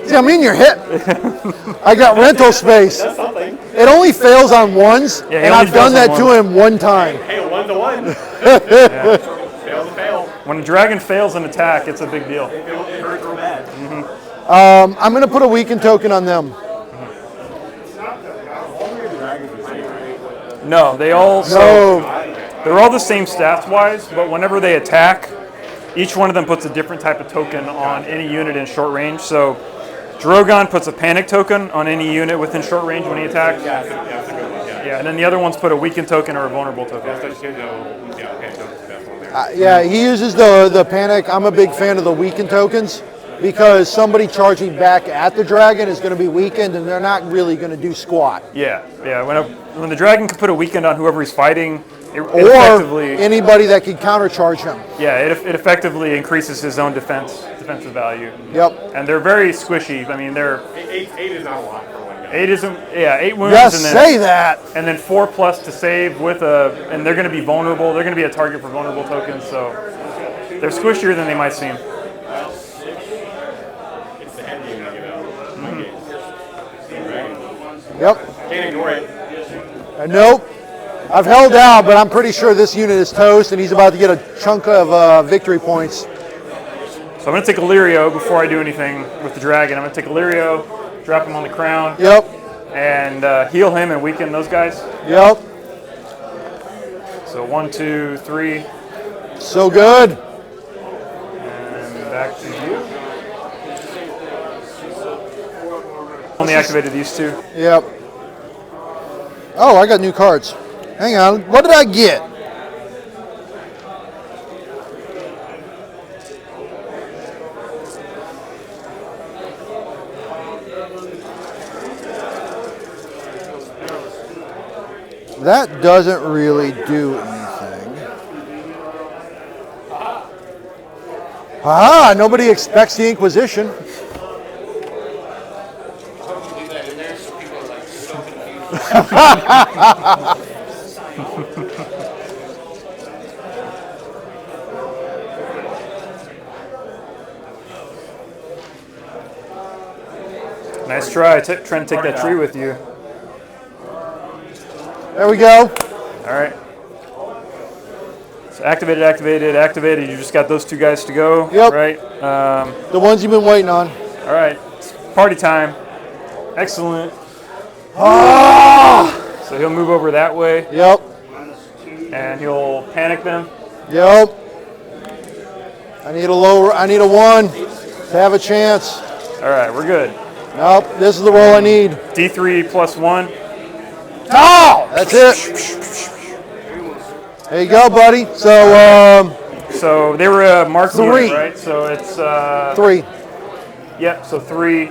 B: See, I'm in your hit. I got rental space.
E: That's something.
B: It only fails on 1s,
A: Yeah, he
B: and
A: only
B: I've done
A: fails on
B: that to
A: ones.
B: him one time.
E: Hey, 1-to-1. Fail to fail.
A: When a dragon fails an attack, it's a big deal.
E: It hurts real bad.
B: I'm going to put a weaken token on them.
A: No, they all...
B: No.
A: They're all the same stats-wise, but whenever they attack, each one of them puts a different type of token on any unit in short range. So Drogon puts a panic token on any unit within short range when he attacks.
E: Yeah, that's a good one. Yeah.
A: And then the other ones put a weakened token or a vulnerable token.
E: Okay, so that's the best one there.
B: Yeah, he uses the panic. I'm a big fan of the weaken tokens because somebody charging back at the dragon is going to be weakened, and they're not really going to do squat.
A: Yeah. When the dragon can put a weakened on whoever he's fighting, it
B: Or
A: effectively...
B: anybody that can countercharge him.
A: Yeah, it effectively increases his own defensive value.
B: Yep.
A: And they're very squishy. I mean, they're...
E: 8 is not a lot for one guy.
A: 8 isn't... Yeah, 8 wounds
B: Yes,
A: and then...
B: say that.
A: And then 4+ to save with a... And they're going to be vulnerable. They're going to be a target for vulnerable tokens, so... They're squishier than they might seem.
E: It's the head game,
B: Yep.
E: Can't ignore it.
B: Nope. I've held out, but I'm pretty sure this unit is toast, and he's about to get a chunk of victory points.
A: So I'm going to take Illyrio before I do anything with the dragon. I'm going to take Illyrio, drop him on the crown,
B: Yep.
A: and heal him and weaken those guys.
B: Yep.
A: So 1, 2, 3,
B: So good.
A: and back to you. Only activated these two.
B: Yep. Oh, I got new cards. Hang on. What did I get? That doesn't really do anything. Ah, nobody expects the Inquisition.
C: Leave that in there so people are like so confused.
A: Nice try. Trying to take that tree with you.
B: There we go.
A: All right. So activated, activated, activated. You just got those two guys to go.
B: Yep.
A: Right.
B: The ones you've been waiting on.
A: All right. It's party time. Excellent.
B: Ah!
A: So he'll move over that way,
B: Yep.
A: and he'll panic them.
B: Yep. I need a 1 to have a chance.
A: All right, we're good.
B: Nope, this is the roll I need.
A: D3 plus 1.
B: Oh! That's it. There you go, buddy. So,
A: So they were marked
B: 3.
A: unit, right? So it's
B: 3.
A: Yep. So 3.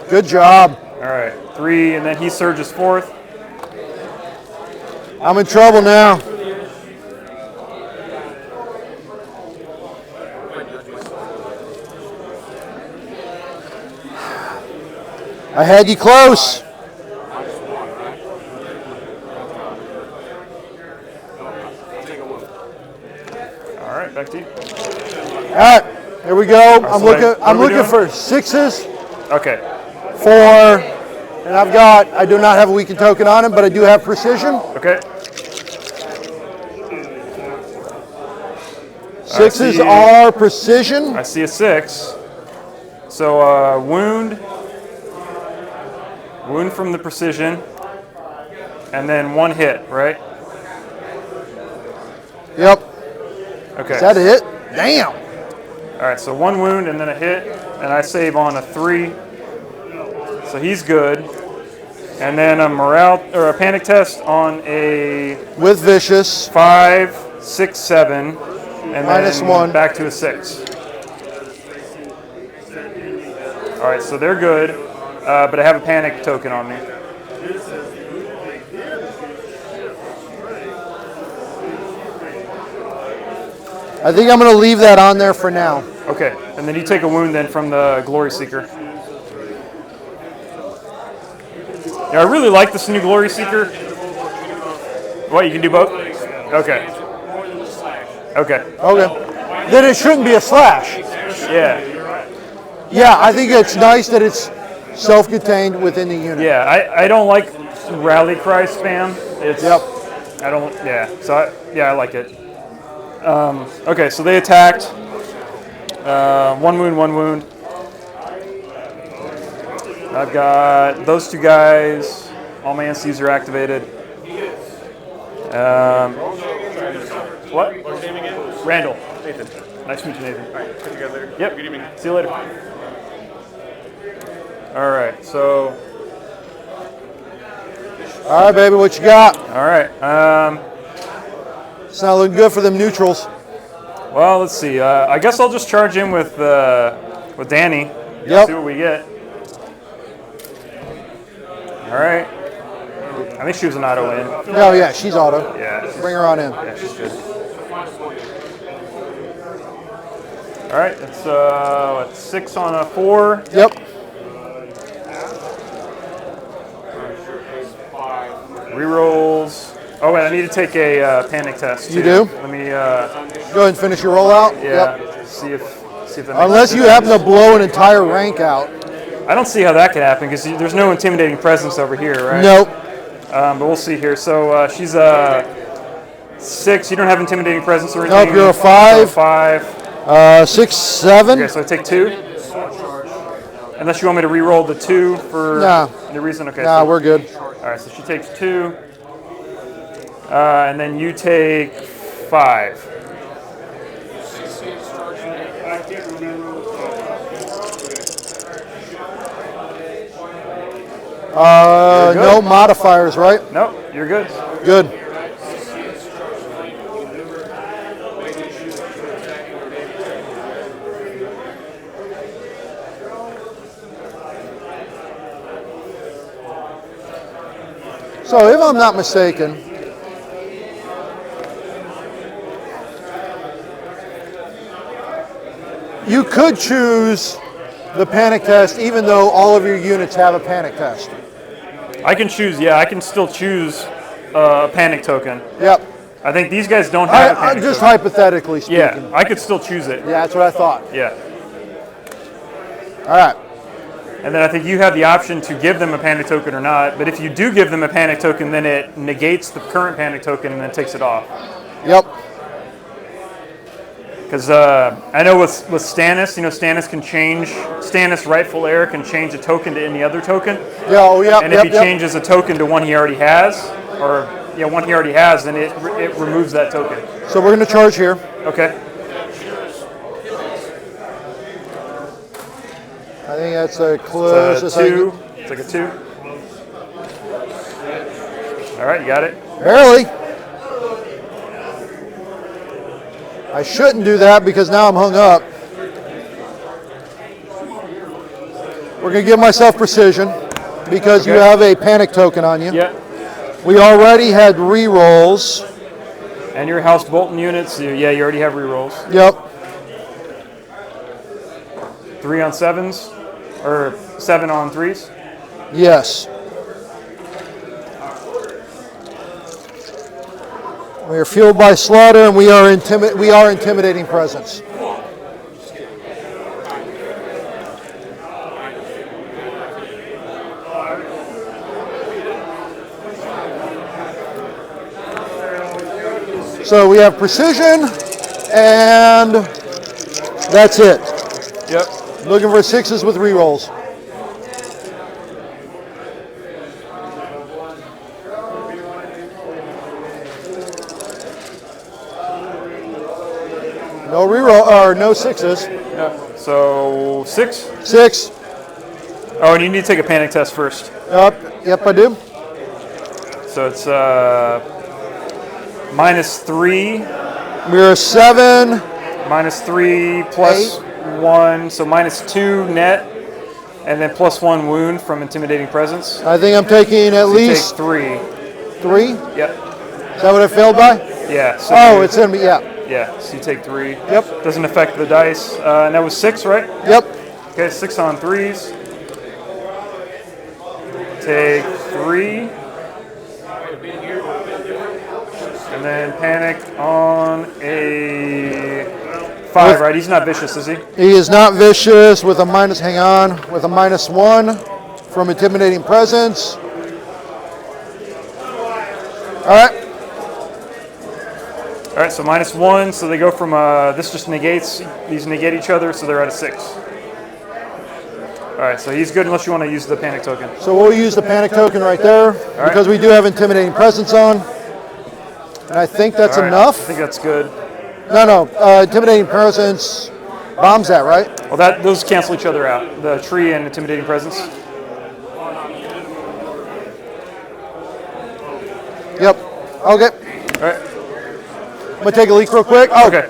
B: Good job.
A: All right, 3, and then he surges forth.
B: I'm in trouble now. I had you close.
A: All right, back to you.
B: All right, here we go.
A: so
B: I'm
A: what are we
B: looking
A: doing?
B: for 6s,
A: Okay.
B: 4, and I do not have a weakened token on him, but I do have precision.
A: Okay.
B: 6s
A: see.
B: are precision.
A: I see a 6. So wound from the precision, and then 1 hit, right?
B: Yep.
A: Okay.
B: Is that it? Damn.
A: All right, so 1 wound and then a hit, and I save on a 3. So he's good. And then a morale or a panic test on a
B: With vicious.
A: 5, 6, 7, and
B: Minus
A: then
B: 1.
A: back to a 6. All right, so they're good, but I have a panic token on me.
B: I think I'm going to leave that on there for now.
A: Okay, and then you take a wound then from the Glory Seeker. Yeah, I really like this new Glory Seeker. What, you can do both? Okay. Okay.
B: Okay. Then it shouldn't be a slash.
A: Yeah.
B: Yeah, I think it's nice that it's self-contained within the unit.
A: Yeah, I don't like rally cry spam. It's
B: Yep.
A: I don't. Yeah. So I like it. Okay, so they attacked. 1 wound, 1 wound. I've got those 2 guys. All my NCs are activated. What?
D: What's your name again?
A: Randall.
D: Nathan.
A: Nice to meet you, Nathan.
D: All right, put together.
A: Yep.
D: Good evening.
A: See you later. All right. So.
B: All right, baby, what you got?
A: All right.
B: It's not looking good for them neutrals.
A: Well, let's see. I guess I'll just charge in with Danny.
B: Yep.
A: See what we get. All right. I think she was an auto in.
B: Oh, yeah, she's auto.
A: Yeah.
B: Bring her on in.
A: Yeah, she's good. All right. It's what, 6 on a 4.
B: Yep.
A: Rerolls. Oh wait, I need to take a panic test.
B: You
A: too.
B: do?
A: Let me.
B: Go ahead and finish your rollout.
A: Yeah.
B: Yep.
A: See if that makes
B: Unless
A: sense.
B: you happen to blow an entire rank out.
A: I don't see how that could happen because there's no intimidating presence over here, right?
B: Nope.
A: But we'll see here. So she's a 6. You don't have intimidating presence or anything.
B: Nope, you're a 5.
A: So 5.
B: 6, 7.
A: Okay, so I take 2. Unless you want me to re-roll the 2 for any reason. Okay.
B: Nah,
A: so,
B: we're good.
A: all right, so she takes 2. And then you take 5.
D: I can't remember.
B: No modifiers, right?
A: Nope, you're good.
B: Good. So if I'm not mistaken, you could choose the panic test even though all of your units have a panic test.
A: I can choose, I can still choose a panic token.
B: Yep.
A: I think these guys don't have a panic
B: Just
A: token.
B: hypothetically speaking.
A: Yeah, I could still choose it.
B: Yeah, that's what I thought.
A: Yeah.
B: All right.
A: And then I think you have the option to give them a panic token or not. But if you do give them a panic token, then it negates the current panic token and then takes it off.
B: Yep.
A: Because I know with Stannis, Stannis can change, Stannis Rightful Heir can change a token to any other token.
B: Yeah, oh, yep,
A: And if he changes a token to one he already has, or one he already has, then it removes that token.
B: So we're going to charge here.
A: Okay.
B: I think that's a close.
A: It's a 2. It's like a 2. All right, you got it.
B: Barely. I shouldn't do that because now I'm hung up. We're going to give myself precision because you have a panic token on you.
A: Yeah.
B: We already had re-rolls.
A: And your House Bolton units, you already have rerolls.
B: Yep.
A: 3 on 7s, or 7 on 3s.
B: Yes. We are fueled by slaughter, and we are intimidating presence. So we have precision, and that's it.
A: Yep.
B: Looking for 6s with rerolls. No reroll or no 6s.
A: Yeah. So 6.
B: 6.
A: Oh, and you need to take a panic test first.
B: Yep, I do.
A: So it's -3.
B: We're 7.
A: -3 plus 1, so -2 net, and then +1 wound from intimidating presence.
B: I think I'm taking at
A: You
B: least
A: take 3.
B: 3.
A: Yep.
B: Is that what I failed by?
A: Yeah. So
B: Oh, it's gonna be
A: yeah. So you take 3.
B: Yep.
A: Doesn't affect the dice. And that was 6, right?
B: Yep.
A: Okay, 6 on 3s. Take 3. And then panic on a 5, right? He's not vicious, is he?
B: He is not vicious with a minus. Hang on, with a -1 from intimidating presence. All right.
A: All right, so -1, so they go from, this just negates, these negate each other, so they're at a 6. All right, so he's good unless you want to use the panic token.
B: So we'll use the panic token right there because we do have intimidating presence on. And I think that's
A: All right,
B: enough.
A: I think that's good.
B: No, intimidating presence bombs that, right?
A: Well, those cancel each other out, the tree and intimidating presence.
B: Yep. Okay.
A: All right.
B: I'm gonna take a leak real quick. Oh,
A: Okay.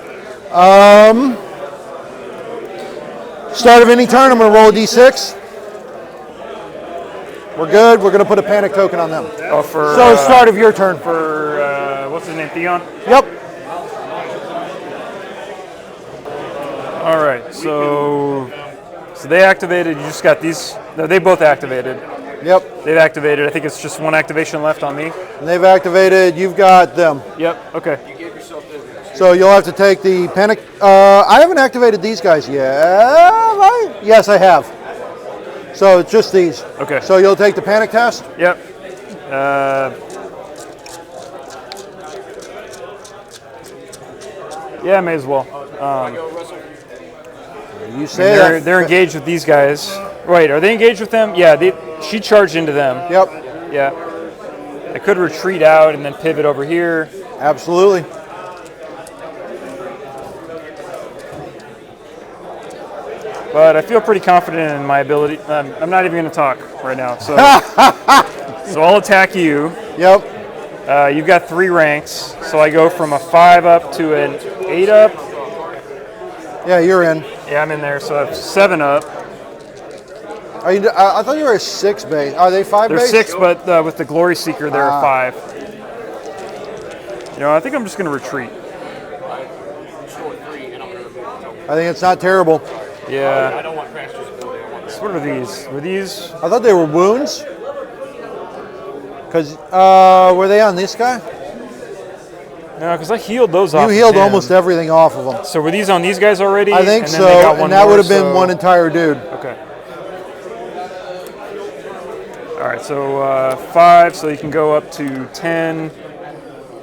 B: Start of any turn, I'm gonna roll a d6. We're good. We're gonna put a panic token on them.
A: Oh, for
B: So start of your turn.
A: for what's his name, Theon?
B: Yep.
A: All right, so they activated. You just got these. No, they both activated.
B: Yep.
A: They've activated. I think it's just one activation left on me.
B: And they've activated. You've got them.
A: Yep. Okay.
B: So you'll have to take the panic. I haven't activated these guys yet. Right? Yes, I have. So it's just these.
A: Okay.
B: So you'll take the panic test.
A: Yep. Yeah, may as well.
C: Go, Russell.
B: You say that.
A: They're engaged with these guys. Wait, are they engaged with them? Yeah, she charged into them.
B: Yep,
A: Yeah. I could retreat out and then pivot over here.
B: absolutely.
A: But I feel pretty confident in my ability. I'm not even going to talk right now. So, so I'll attack you.
B: Yep.
A: You've got 3 ranks, so I go from a 5 up to an 8 up.
B: Yeah, you're in.
A: Yeah, I'm in there, so I have 7 up.
B: Are you? I thought you were a 6 base. Are they 5
A: They're
B: base?
A: 6, but with the Glory Seeker, they're a 5. You know, I think I'm just going to retreat.
C: Destroy 3, and I'm going to remove the token.
B: I think it's not terrible.
A: Yeah.
C: I don't want Crash Visibility. I want
A: So what are these? Were these?
B: I thought they were wounds. Because, were they on this guy?
A: No, because I healed those off.
B: You healed
A: of him.
B: almost everything off of them.
A: So were these on these guys already?
B: I think
A: and then they got
B: so,
A: one
B: and that
A: more,
B: would have been
A: so-
B: one entire dude.
A: Okay. All right, so 5, so you can go up to 10.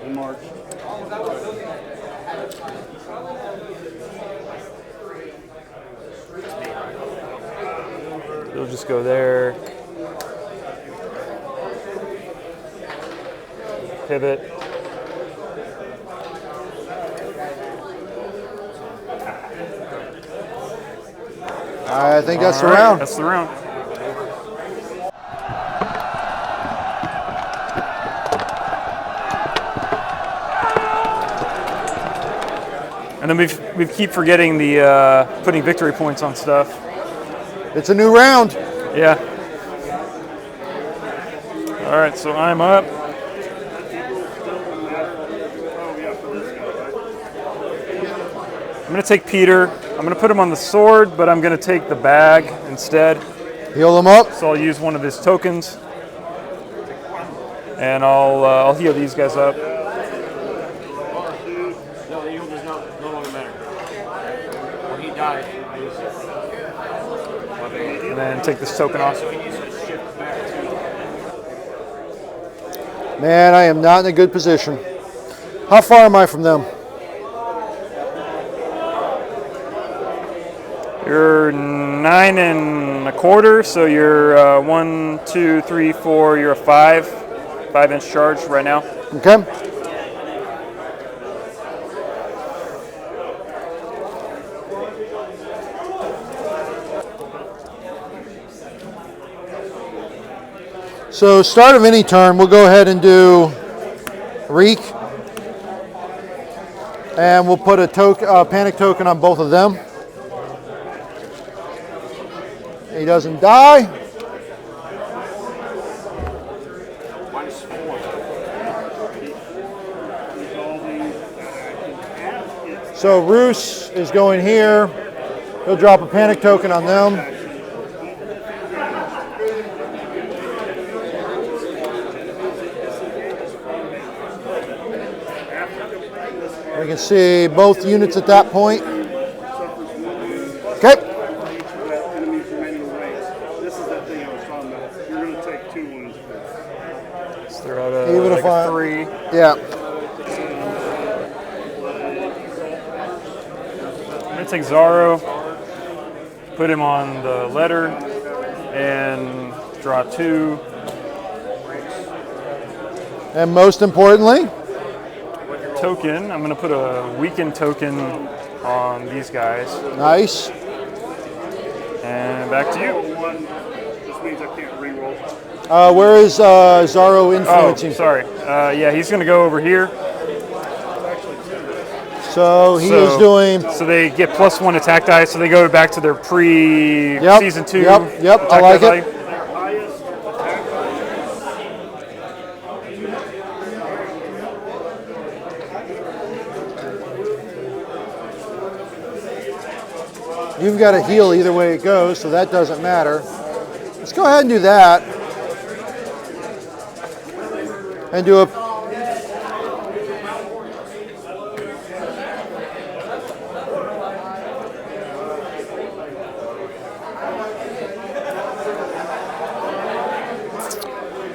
D: In March.
A: You'll just go there. Pivot.
B: I think that's the
A: All right,
B: round.
A: That's the round. And then we keep forgetting the putting victory points on stuff.
B: It's a new round.
A: Yeah. All right, so I'm up.
D: Oh, yeah, for this guy, right?
A: I'm going to take Peter. I'm going to put him on the sword, but I'm going to take the bag instead.
B: Heal them up.
A: So I'll use one of his tokens, and I'll heal these guys up.
C: No, the heal does no longer matter. When he died,
A: And then take this token off.
C: so he needs to shift back to.
B: Man, I am not in a good position. How far am I from them?
A: You're 9 1/4, so you're 1, 2, 3, 4. You're a 5-inch charge right now.
B: Okay. So start of any turn, we'll go ahead and do Reek. And we'll put a panic token on both of them. He doesn't die. So Roos is going here. He'll drop a panic token on them. We can see both units at that point. Okay.
D: Enemies remaining ranks. This is that thing I was talking about. You're going to take 2 wounds.
A: So they're at
B: Even
A: like
B: if I-
A: a 3.
B: Yeah.
A: I'm going to take Zaro, put him on the letter, and draw 2.
B: And most importantly,
A: Token. I'm going to put a weakened token on these guys.
B: nice.
A: And back to you.
D: 1 just means I can't reroll.
B: Where is Zaro
A: Oh,
B: influencing?
A: sorry. Yeah, he's going to go over here.
B: So he is doing.
A: So they get +1 attack die, so they go back to their pre-season 2.
B: Yep.
A: attack
B: I like
A: die
B: it.
A: value.
D: Their highest attack.
B: You've got to heal either way it goes, so that doesn't matter. Let's go ahead and do that. And do a.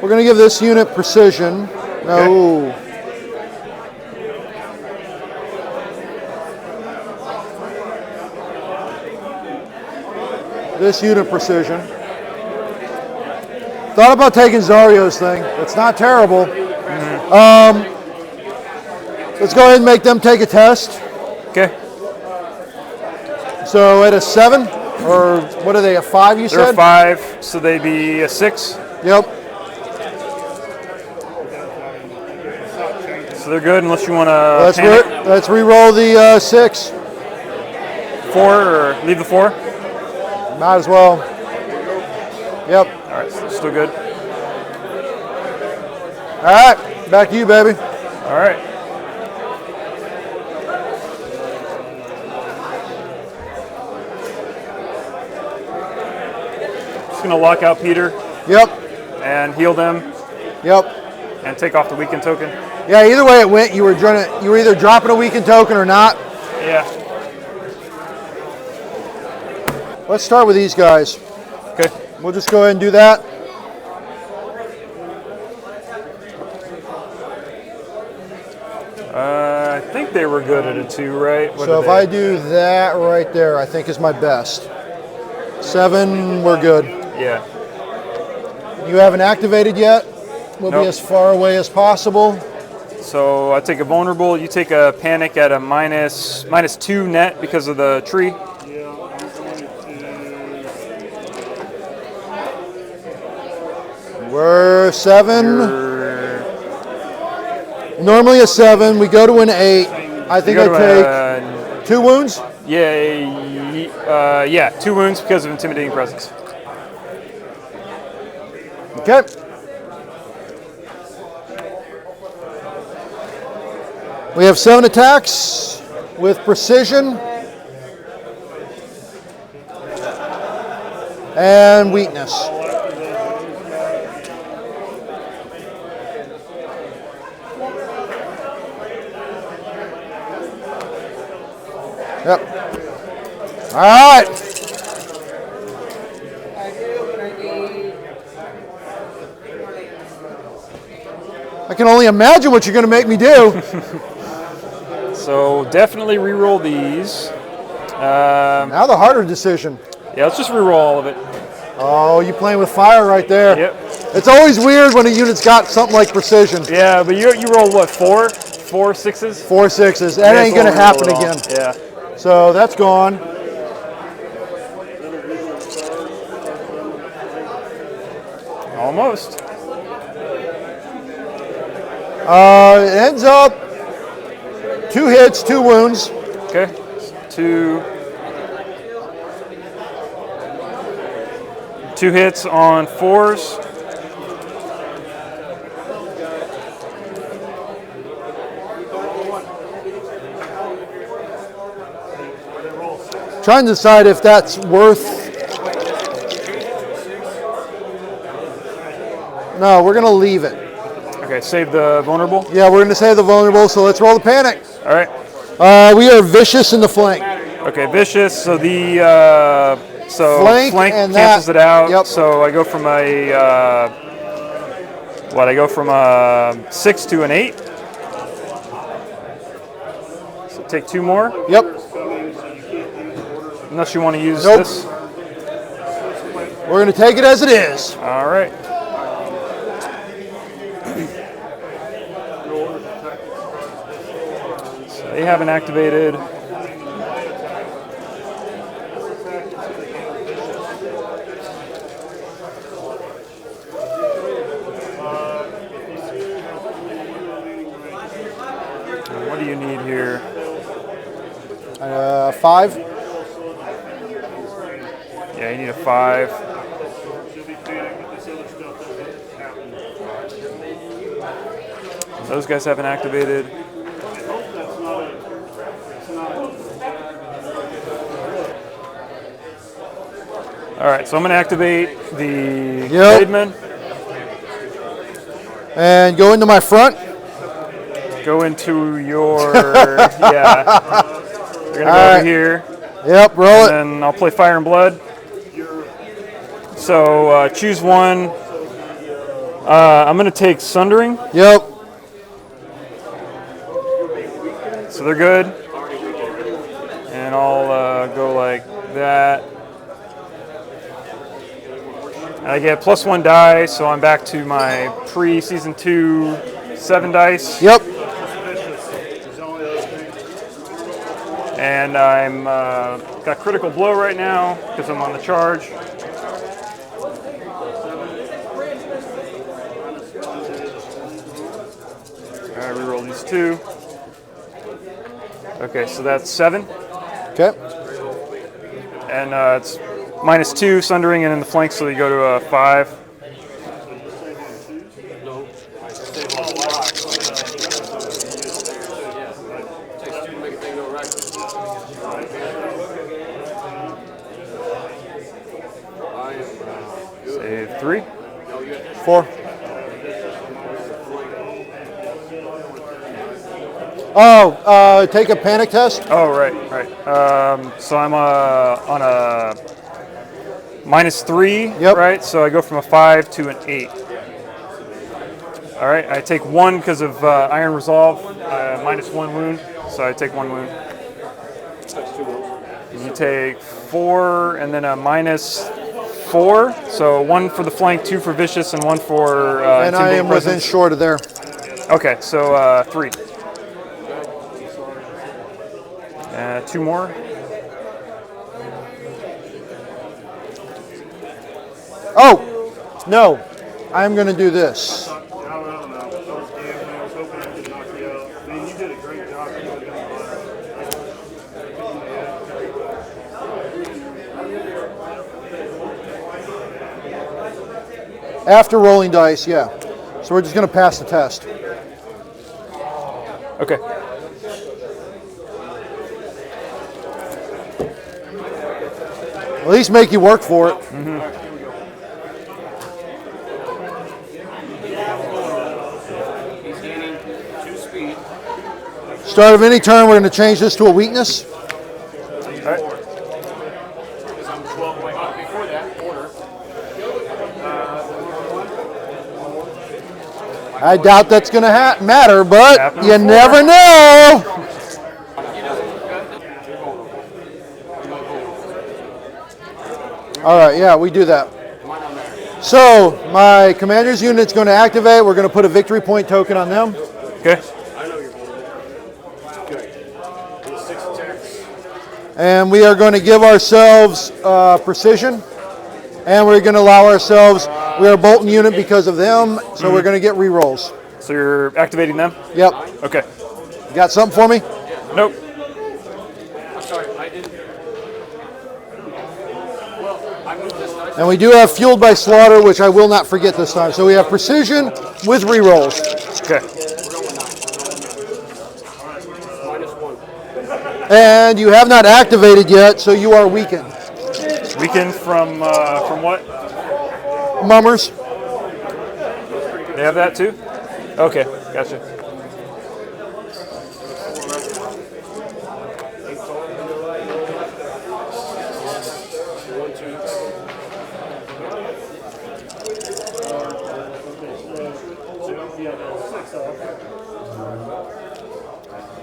B: We're going to give this unit precision. No. this unit precision. Thought about taking Zario's thing. It's not terrible. Let's go ahead and make them take a test.
A: Okay.
B: So at a 7, or what are they, a 5 you
A: They're
B: said?
A: a 5, so they'd be a 6.
B: Yep.
A: So they're good unless you want to panic.
B: Let's re-roll the 6.
A: 4 or leave the 4.
B: Might as well. Yep.
A: All right, so still good.
B: All right, back to you, baby.
A: All right. Just gonna lock out Peter
B: Yep.
A: and heal them
B: Yep.
A: and take off the weakened token.
B: Yeah, either way it went, you were either dropping a weakened token or not.
A: Yeah.
B: Let's start with these guys.
A: Okay.
B: We'll just go ahead and do that.
A: I think they were good at a 2, right? What
B: So
A: are
B: if
A: they?
B: I do that right there, I think is my best. 7, we're good.
A: Yeah.
B: You haven't activated yet. We'll
A: Nope.
B: be as far away as possible.
A: So I take a vulnerable. You take a panic at a -2 net because of the tree.
D: Yeah, I'm going to.
B: We're 7.
A: You're-
B: Normally a 7. We go to an 8. I think
A: you
B: I
A: go to
B: take
A: a-
B: 2 wounds.
A: yeah, 2 wounds because of intimidating presence.
B: Okay. We have 7 attacks with precision and weakness. Yep. All right. I can only imagine what you're going to make me do.
A: So definitely reroll these.
B: Now the harder decision.
A: Yeah, let's just reroll all of it.
B: Oh, you playing with fire right there.
A: Yep.
B: It's always weird when a unit's got something like precision.
A: Yeah, but you roll what, 4? 4 6s?
B: 4 6s. That ain't going to happen again.
A: Yeah.
B: So that's gone.
A: Almost.
B: It ends up 2 hits, 2 wounds.
A: Okay. 2 hits on 4s.
B: Trying to decide if that's worth. No, we're going to leave it.
A: Okay, save the vulnerable.
B: Yeah, we're going to save the vulnerable, so let's roll the panic.
A: All right.
B: We are vicious in the flank.
A: Okay, vicious. So the flank
B: and
A: cancels
B: that,
A: it out.
B: Yep.
A: So I go from a 6 to an 8. So take 2 more.
B: Yep.
A: Unless you want to use
B: Nope.
A: this.
B: We're going to take it as it is.
A: All right. So they haven't activated. What do you need here?
B: 5.
A: Yeah, you need a 5.
D: She'll be panicked with this other stuff that happened.
A: Those guys haven't activated.
D: I hope that's not
A: All right, so I'm going to activate the
B: Yep.
A: Raidman.
B: And go into my front.
A: Go into your yeah. You're gonna go
B: right.
A: over here,
B: Yep, roll it.
A: and I'll play Fire and Blood. So choose one. I'm gonna take Sundering.
B: Yep.
A: So they're good. And I'll go like that. And I get +1 die, so I'm back to my pre-season 2 7 dice.
B: Yep.
A: And I'm got critical blow right now because I'm on the charge. All right, reroll these 2. Okay, so that's 7.
B: Okay.
A: And it's -2 sundering and in the flank, so you go to a 5.
C: Takes 2 to make a thing go right. I am good.
A: Save 3.
C: No, you got
B: 4. Oh, take a panic test.
A: Oh, right. So I'm on a -3,
B: Yep.
A: right? So I go from a 5 to an 8. All right, I take 1 because of Iron Resolve, -1 wound, so I take 1 wound. You take 4 and then a -4, so 1 for the flank, 2 for Vicious, and 1 for
B: And I am
A: Intimidating
B: within
A: Presence.
B: short of there.
A: Okay, so 3. 2 more.
B: Oh, no. I'm going to do this.
D: I was hoping I could knock you out. I mean, you did a great job.
B: After rolling dice, yeah. So we're just going to pass the test.
A: Okay.
B: At least make you work for it.
C: He's gaining 2 speed.
B: Start of any turn, we're going to change this to a weakness.
A: All right.
C: Because I'm 12 point up before that order.
B: I doubt that's going to matter, but
A: Happened
B: you
A: before.
B: never know. All right, yeah, we do that. So my commander's unit's going to activate. We're going to put a victory point token on them.
A: Okay.
C: I know you're vulnerable. Good. 6 attacks.
B: And we are going to give ourselves precision. And we're going to allow ourselves, we're a Bolton unit because of them, so we're going to get rerolls.
A: So you're activating them?
B: Yep.
A: Okay.
B: Got something for me?
A: Nope.
C: I'm sorry, I didn't. Well, I moved this dice.
B: And we do have fueled by slaughter, which I will not forget this time. So we have precision with rerolls.
A: Okay.
C: -1.
B: And you have not activated yet, so you are weakened.
A: Weakened from what?
B: Mummers.
A: They have that too? Okay, gotcha.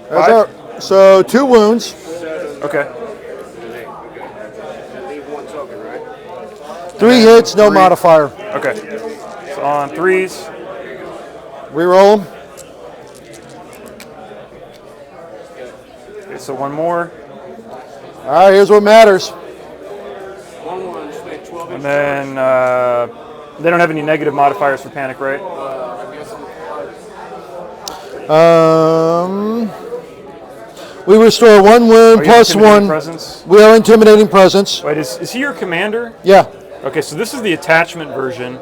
B: That's our, so 2 wounds.
A: Okay.
C: Leave 1 token, right?
B: 3 hits, no modifier.
A: Okay. So on 3s.
B: Reroll them.
A: Okay, so 1 more.
B: All right, here's what matters.
C: 1-1, just make 12
A: And then they don't have any negative modifiers for panic, right?
C: I guess
B: We restore 1 wound
A: Are you
B: plus
A: intimidating
B: 1.
A: Presence?
B: We are intimidating presence.
A: Wait, is he your commander?
B: Yeah.
A: Okay, so this is the attachment version.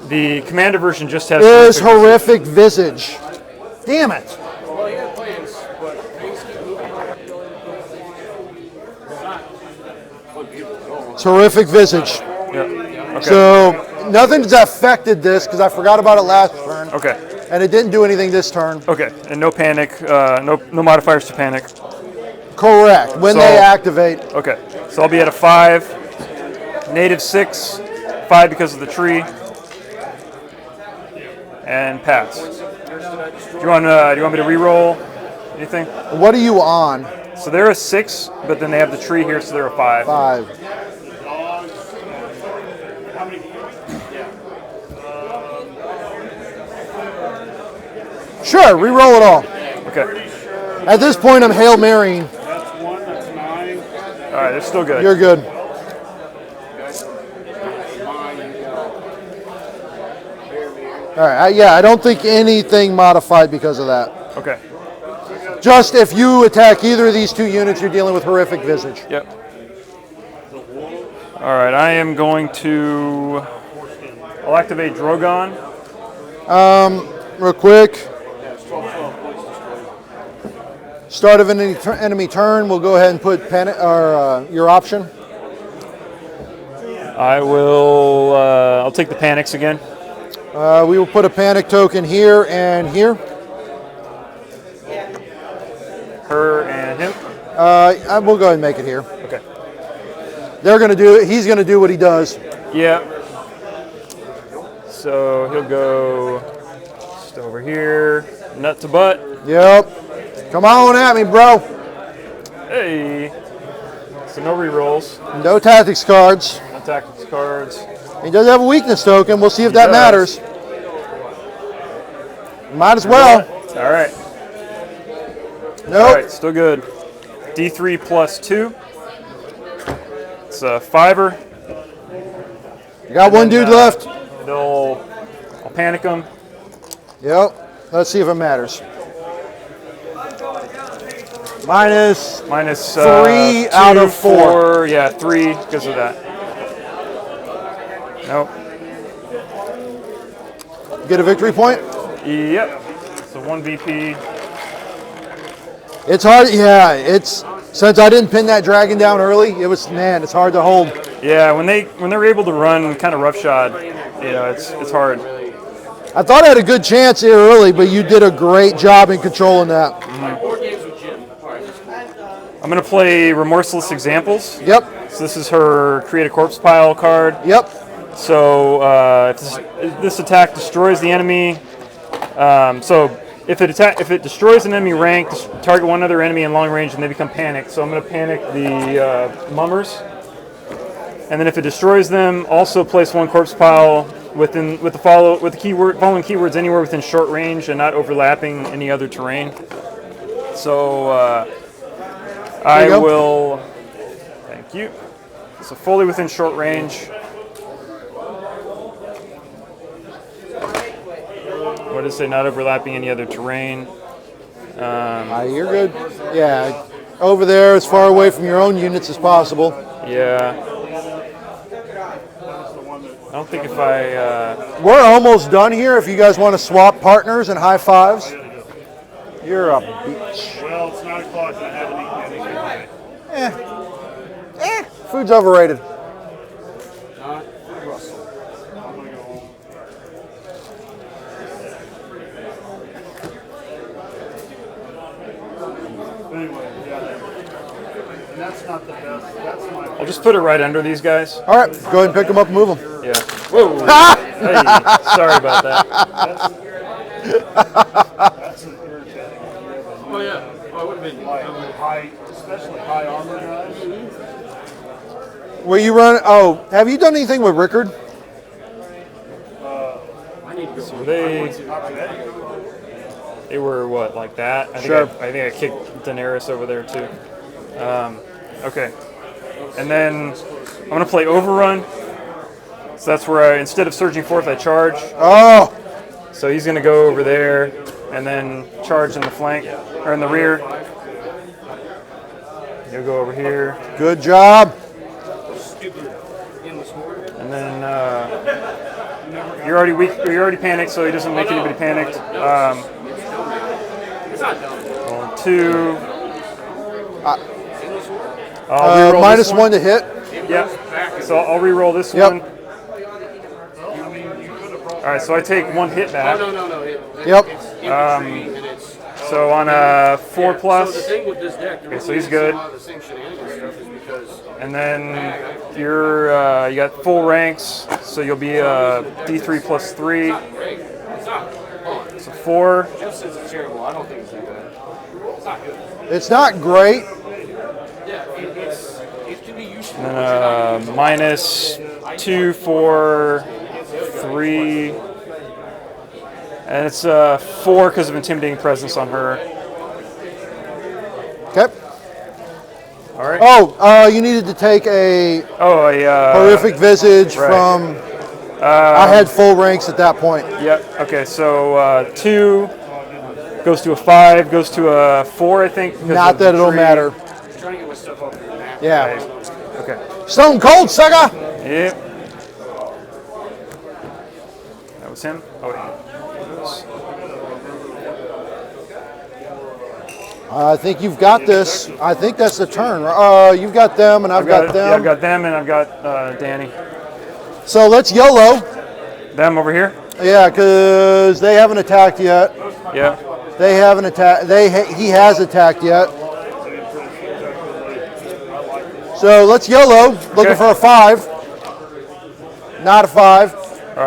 A: The commander version just has
B: Is horrific visage. Damn it.
C: Well, he had plans, but things keep moving.
B: It's horrific visage.
A: Yeah. Okay.
B: So nothing's affected this because I forgot about it last turn.
A: Okay.
B: And it didn't do anything this turn.
A: Okay. And no panic. No modifiers to panic.
B: Correct. When
A: So-
B: they activate.
A: Okay. So I'll be at a 5. Native 6. 5 because of the tree. And pass. Do you want me to re-roll anything?
B: What are you on?
A: So they're a 6, but then they have the tree here, so they're a 5.
B: 5.
D: How many
B: Sure, re-roll it all.
A: Okay.
B: At this point, I'm Hail Marrying.
D: That's 1, that's 9.
A: All right, it's still good.
B: You're good. All right, yeah, I don't think anything modified because of that.
A: Okay.
B: Just if you attack either of these 2 units, you're dealing with horrific visage.
A: Yep. All right, I am going to. I'll activate Drogon.
B: Real quick. Start of an enemy turn, we'll go ahead and put your option.
A: I will. I'll take the panics again.
B: We will put a panic token here and here.
A: Her and him.
B: We'll go ahead and make it here.
A: Okay.
B: They're going to do it. He's going to do what he does.
A: Yeah. So he'll go just over here, nut to butt.
B: Yep. Come on at me, bro.
A: Hey. So no rerolls,
B: No tactics cards.
A: no tactics cards.
B: He does have a weakness token. We'll see if that
A: does.
B: matters. Might as well.
A: All right.
B: Nope.
A: All right, still good. D3 plus 2. It's a 5er.
B: You got one dude left.
A: I'll panic them.
B: Yep. Let's see if it matters. Minus 3 out of 4.
A: Yeah, 3 because of that. Nope.
B: Get a victory point.
A: Yep. So 1 VP.
B: It's hard. Yeah, it's since I didn't pin that dragon down early. It's hard to hold.
A: Yeah, when they're able to run kind of roughshod, it's hard.
B: I thought I had a good chance here early, but you did a great job in controlling that.
A: I'm gonna play Remorseless Examples.
B: Yep.
A: So this is her Create a Corpse Pile card.
B: Yep.
A: So if this attack destroys the enemy, so if it destroys an enemy rank, target one other enemy in long range and they become panicked. So I'm going to panic the mummers, and then if it destroys them, also place 1 corpse pile with the following keywords anywhere within short range and not overlapping any other terrain. So I will. Thank you. So fully within short range. What does it say? Not overlapping any other terrain.
B: You're good. Yeah, over there, as far away from your own units as possible.
A: Yeah. I don't think if I.
B: We're almost done here. If you guys want to swap partners and high fives, you're a beach.
D: Well, it's 9 o'clock and I haven't eaten anything.
B: Food's overrated.
D: I'm gonna go home. Anyway, yeah. And that's not the best. That's my.
A: I'll just put it right under these guys.
B: All right, go ahead and pick them up and move them.
A: Yeah. Whoa. Hey, sorry about that.
D: That's an irritating.
C: Oh yeah. Oh, it would have been.
D: High, especially high armor guys.
B: Where you run? Oh, have you done anything with Rickard?
A: So they were what, like that? I think I kicked Daenerys over there too. Okay. And then I'm gonna play Overrun. So that's where instead of surging forth, I charge.
B: Oh,
A: So he's gonna go over there and then charge in the flank or in the rear. He'll go over here.
B: good job.
A: And then you're already weak. You're already panicked, so he doesn't make anybody panicked. Roll 2. I'll re-roll
B: Minus
A: this
B: 1 to hit.
A: Yep. So I'll re-roll this
B: Yep.
A: one. All right. So I take 1 hit back.
C: No.
B: Yep.
A: So on a 4 plus.
C: So the thing with this deck,
A: Okay, so he's good.
C: a lot of the same shenanigans stuff is because
A: And then you got full ranks, so you'll be D3 plus 3. So 4.
C: Jeff says it's terrible. I don't think it's that bad. It's not good.
B: It's not great.
C: Yeah, it can be useful.
A: And then minus 2, 4, 3, And it's 4 because of intimidating presence on her.
B: Okay.
A: All right.
B: Oh, you needed to take a horrific visage
A: right.
B: from. I had full ranks at that point.
A: Yep. Okay. So 2 goes to a 5, goes to a 4, I think.
B: Not that it'll matter.
D: Trying to get my stuff up here now.
B: Yeah.
A: Okay.
B: Stone cold, sucker.
A: Yep. That was him. Oh, wait.
B: I think you've got this. I think that's the turn. You've got them, and I've got them.
A: Yeah, I've got them, and I've got Danny.
B: So let's YOLO.
A: Them over here?
B: Yeah, because they haven't attacked yet.
A: Yeah.
B: They haven't attacked. He has attacked yet. So let's YOLO. Looking for a 5. Not a 5.
A: All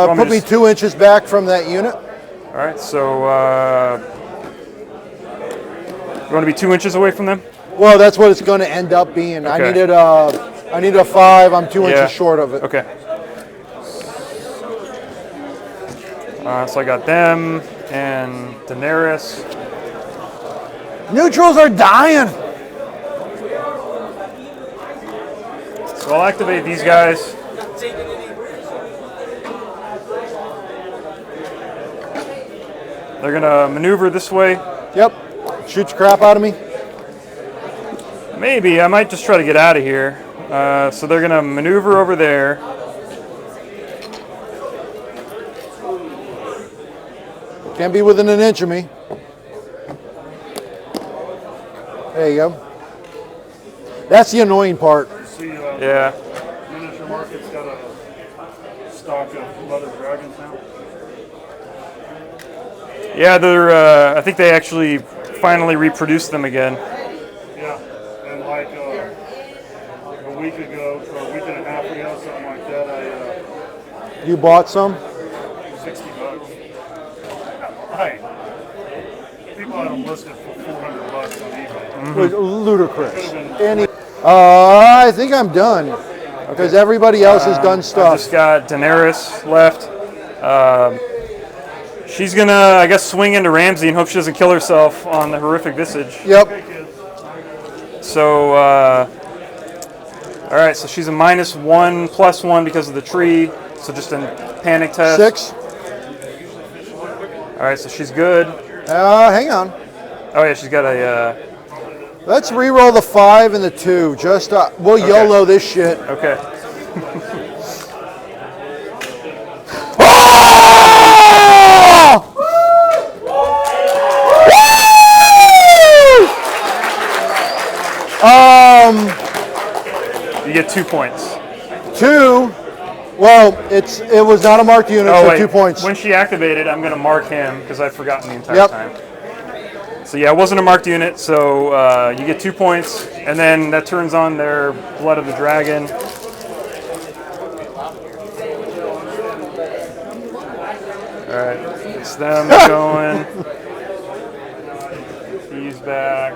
A: right.
B: Put me 2 inches back from that unit.
A: All right. So you want to be 2 inches away from them?
B: Well, that's what it's going to end up being.
A: Okay.
B: I needed a 5. I'm 2 inches short of it.
A: Okay. So I got them and Daenerys.
B: Neutrals are dying.
A: So I'll activate these guys. They're gonna maneuver this way.
B: Yep. Shoot the crap out of me.
A: Maybe I might just try to get out of here. So they're gonna maneuver over there.
B: Can't be within an inch of me. There you go. That's the annoying part.
D: See,
A: Yeah.
D: Miniature Market's got a stock of leather dragons now.
A: Yeah, they're. I think they actually finally reproduced them again.
D: Yeah, and like a week ago, or a week and a half ago, something like that,
B: You bought some?
D: $60. Hey, people had them listed for $400 on eBay.
B: Was ludicrous. I think I'm done because everybody else has done
A: I
B: stuff.
A: just got Daenerys left. She's gonna, I guess, swing into Ramsay and hope she doesn't kill herself on the horrific visage.
B: Yep.
A: So, all right. So she's a -1, +1 because of the tree. So just a panic test.
B: 6.
A: All right. So she's good.
B: Hang on.
A: Oh yeah, she's got a.
B: Let's re-roll the 5 and the 2. Just we'll YOLO this shit.
A: Okay. You get 2 points.
B: 2. Well, it was not a marked unit, so
A: wait.
B: 2 points.
A: When she activated, I'm gonna mark him because I've forgotten the entire time. So yeah, it wasn't a marked unit, so you get 2 points, and then that turns on their Blood of the Dragon. All right, it's them going. He's back.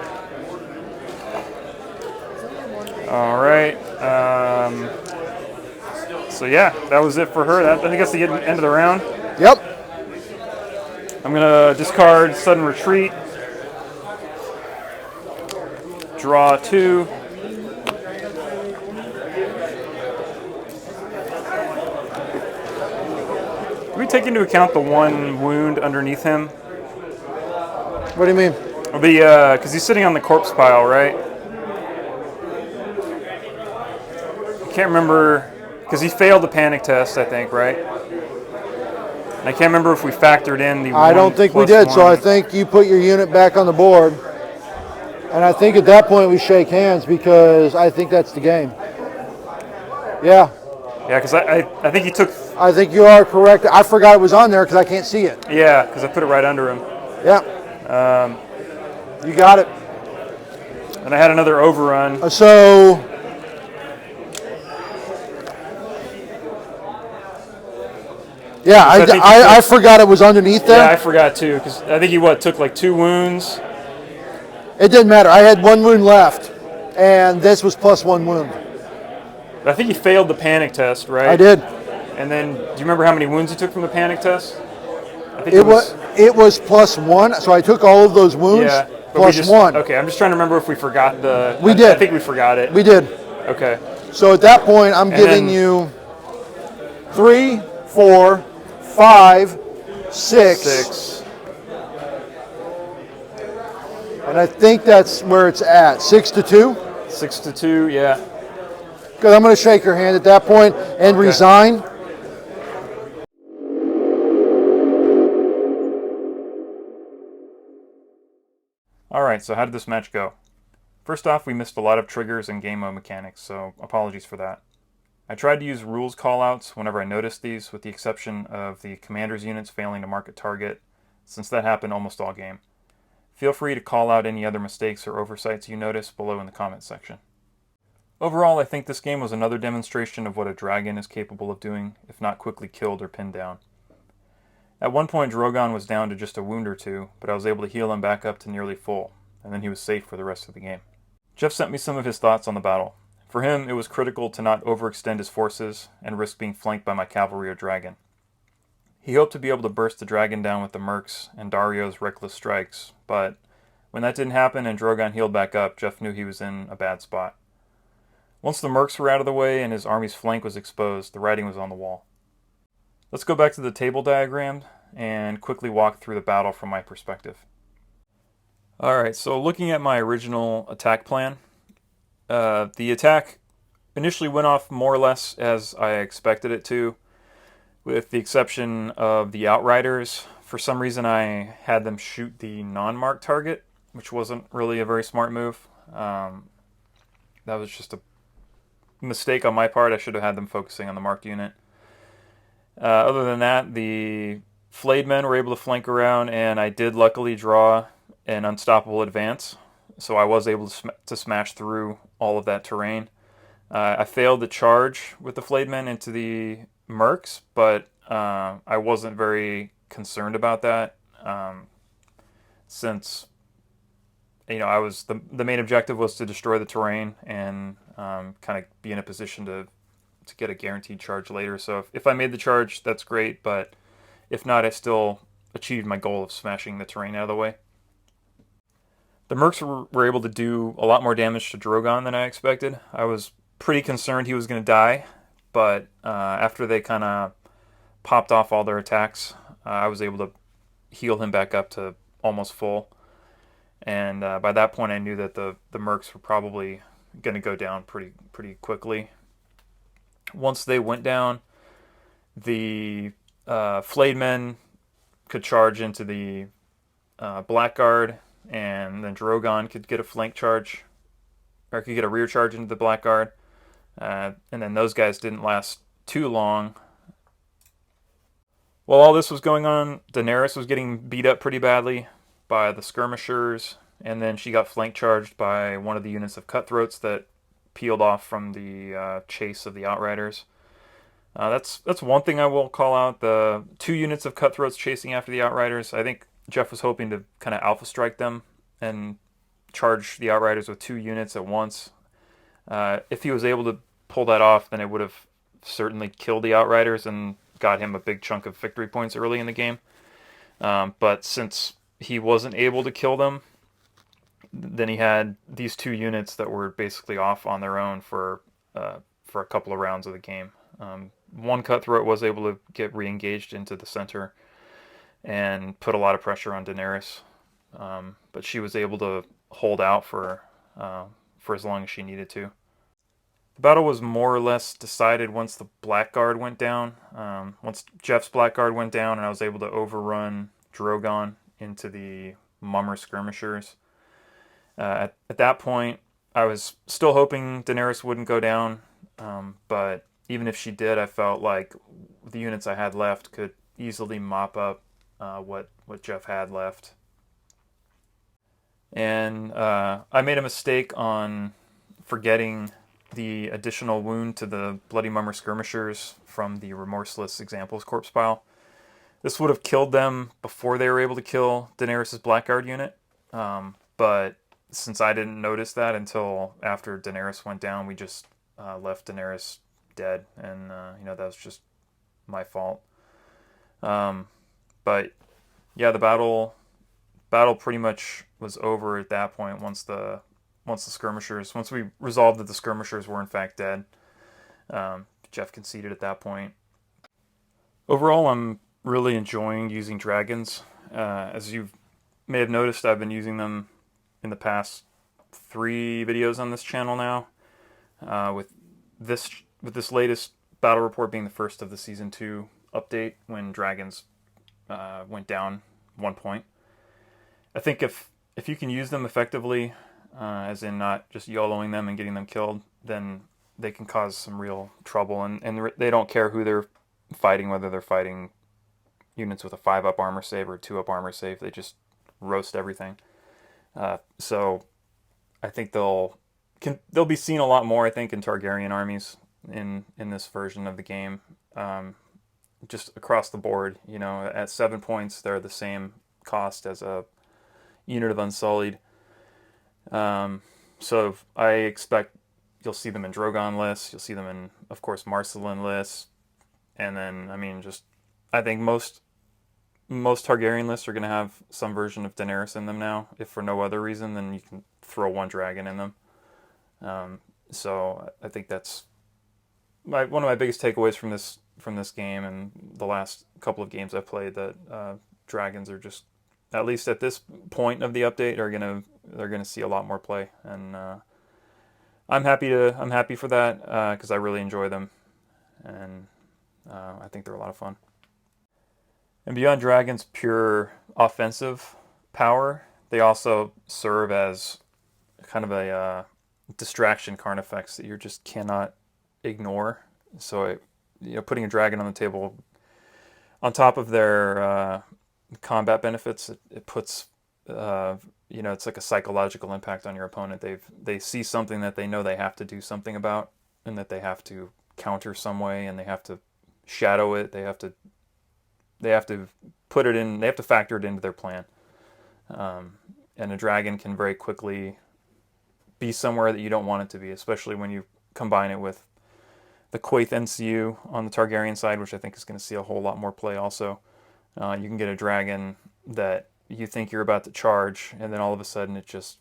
A: All right. So yeah, that was it for her. I think that's the end of the round.
B: Yep.
A: I'm gonna discard Sudden Retreat. Draw 2. Do we take into account the 1 wound underneath him?
B: What do you mean?
A: Because he's sitting on the corpse pile, right? I can't remember, because he failed the panic test, I think, right? And I can't remember if we factored in the.
B: I don't think we did, so I think you put your unit back on the board. And I think at that point we shake hands because I think that's the game. Yeah.
A: Yeah, because I think he took.
B: I think you are correct. I forgot it was on there because I can't see it.
A: Yeah, because I put it right under him.
B: Yeah. You got it.
A: And I had another overrun.
B: So. Yeah, I forgot it was underneath there.
A: Yeah, I forgot too, because I think he took like 2 wounds.
B: It didn't matter. I had 1 wound left, and this was +1 wound.
A: I think he failed the panic test, right?
B: I did.
A: And then, do you remember how many wounds he took from the panic test? I think
B: It was +1, so I took all of those wounds
A: yeah, but
B: +1.
A: Okay, I'm just trying to remember if we forgot the.
B: We did.
A: I think we forgot it.
B: We did.
A: Okay.
B: So at that point, I'm giving you 3, 4, 5, 6.
A: 6.
B: And I think that's where it's at. 6-2.
A: 6-2. Yeah.
B: Because I'm going to shake her hand at that point and resign.
A: Alright, so how did this match go? First off, we missed a lot of triggers and game mode mechanics, so apologies for that. I tried to use rules callouts whenever I noticed these, with the exception of the commander's units failing to mark a target, since that happened almost all game. Feel free to call out any other mistakes or oversights you notice below in the comments section. Overall, I think this game was another demonstration of what a dragon is capable of doing, if not quickly killed or pinned down. At one point, Drogon was down to just a wound or two, but I was able to heal him back up to nearly full, and then he was safe for the rest of the game. Jeff sent me some of his thoughts on the battle. For him, it was critical to not overextend his forces and risk being flanked by my cavalry or dragon. He hoped to be able to burst the dragon down with the mercs and Dario's reckless strikes, but when that didn't happen and Drogon healed back up, Jeff knew he was in a bad spot. Once the mercs were out of the way and his army's flank was exposed, the writing was on the wall. Let's go back to the table diagram and quickly walk through the battle from my perspective. Alright, so looking at my original attack plan, the attack initially went off more or less as I expected it to, with the exception of the Outriders. For some reason I had them shoot the non-marked target, which wasn't really a very smart move. That was just a mistake on my part. I should have had them focusing on the marked unit. Other than that, the flayed men were able to flank around, and I did luckily draw an unstoppable advance, so I was able to smash through all of that terrain. I failed to charge with the flayed men into the mercs, but I wasn't very concerned about that, since I was the main objective was to destroy the terrain and kind of be in a position to get a guaranteed charge later. So if I made the charge, that's great, but if not, I still achieved my goal of smashing the terrain out of the way. The mercs were able to do a lot more damage to Drogon than I expected. I was pretty concerned he was going to die, but after they kind of popped off all their attacks, I was able to heal him back up to almost full. And by that point, I knew that the mercs were probably going to go down pretty quickly. Once they went down, the flayed men could charge into the Blackguard, and then Drogon could get a flank charge, or could get a rear charge into the Blackguard. And then those guys didn't last too long. While all this was going on, Daenerys was getting beat up pretty badly by the skirmishers, and then she got flank charged by one of the units of cutthroats that peeled off from the chase of the Outriders. That's one thing I will call out. The 2 units of cutthroats chasing after the Outriders, I think Jeff was hoping to kind of alpha strike them and charge the Outriders with 2 units at once. If he was able to pull that off, then it would have certainly killed the Outriders and got him a big chunk of victory points early in the game. But since he wasn't able to kill them, then he had these 2 units that were basically off on their own for a couple of rounds of the game. One cutthroat was able to get re-engaged into the center and put a lot of pressure on Daenerys, but she was able to hold out for as long as she needed to. The battle was more or less decided once the Blackguard went down. Once Jeff's Blackguard went down, and I was able to overrun Drogon into the Mummer skirmishers. At that point, I was still hoping Daenerys wouldn't go down, but even if she did, I felt like the units I had left could easily mop up what Jeff had left. And I made a mistake on forgetting the additional wound to the Bloody Mummer skirmishers from the Remorseless Examples corpse pile. This would have killed them before they were able to kill Daenerys' Blackguard unit, but since I didn't notice that until after Daenerys went down, we just left Daenerys dead, and that was just my fault. But yeah, the battle pretty much was over at that point once we resolved that the skirmishers were in fact dead. Jeff conceded at that point. Overall, I'm really enjoying using dragons. As you may have noticed, I've been using them in the past 3 videos on this channel now. With this latest battle report being the first of the season 2 update, when dragons went down 1 point. I think if you can use them effectively, as in not just YOLOing them and getting them killed, then they can cause some real trouble, and they don't care who they're fighting, whether they're fighting units with a 5-up armor save or a 2-up armor save. They just roast everything. So I think they'll be seen a lot more, I think, in Targaryen armies in this version of the game. Just across the board, at 7 points, they're the same cost as a unit of Unsullied. So I expect you'll see them in Drogon lists. You'll see them in, of course, Marcellin lists. And then, I think most Targaryen lists are going to have some version of Daenerys in them now. If for no other reason, then you can throw 1 dragon in them. So I think that's one of my biggest takeaways from this game and the last couple of games I've played, that dragons are just, at least at this point of the update, they're gonna see a lot more play, and I'm happy for that, because I really enjoy them, and I think they're a lot of fun. And beyond dragons' pure offensive power, they also serve as kind of a distraction carnifex that you just cannot ignore. So putting a dragon on the table on top of their combat benefits, it puts it's like a psychological impact on your opponent. They see something that they know they have to do something about, and that they have to counter some way, and they have to shadow it. They have to put it in. They have to factor it into their plan. And a dragon can very quickly be somewhere that you don't want it to be, especially when you combine it with the Quaith NCU on the Targaryen side, which I think is going to see a whole lot more play also. You can get a dragon that you think you're about to charge, and then all of a sudden it just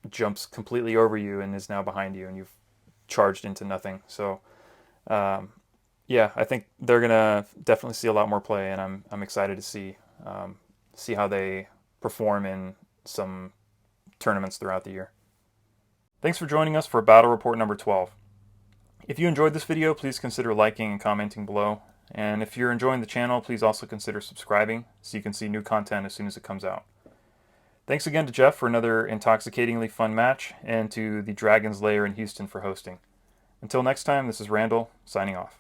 A: jumps completely over you and is now behind you, and you've charged into nothing. So yeah, I think they're gonna definitely see a lot more play, and I'm excited to see how they perform in some tournaments throughout the year. Thanks for joining us for Battle Report number 12. If you enjoyed this video, please consider liking and commenting below. And if you're enjoying the channel, please also consider subscribing so you can see new content as soon as it comes out. Thanks again to Jeff for another intoxicatingly fun match, and to the Dragon's Lair in Houston for hosting. Until next time, this is Randall, signing off.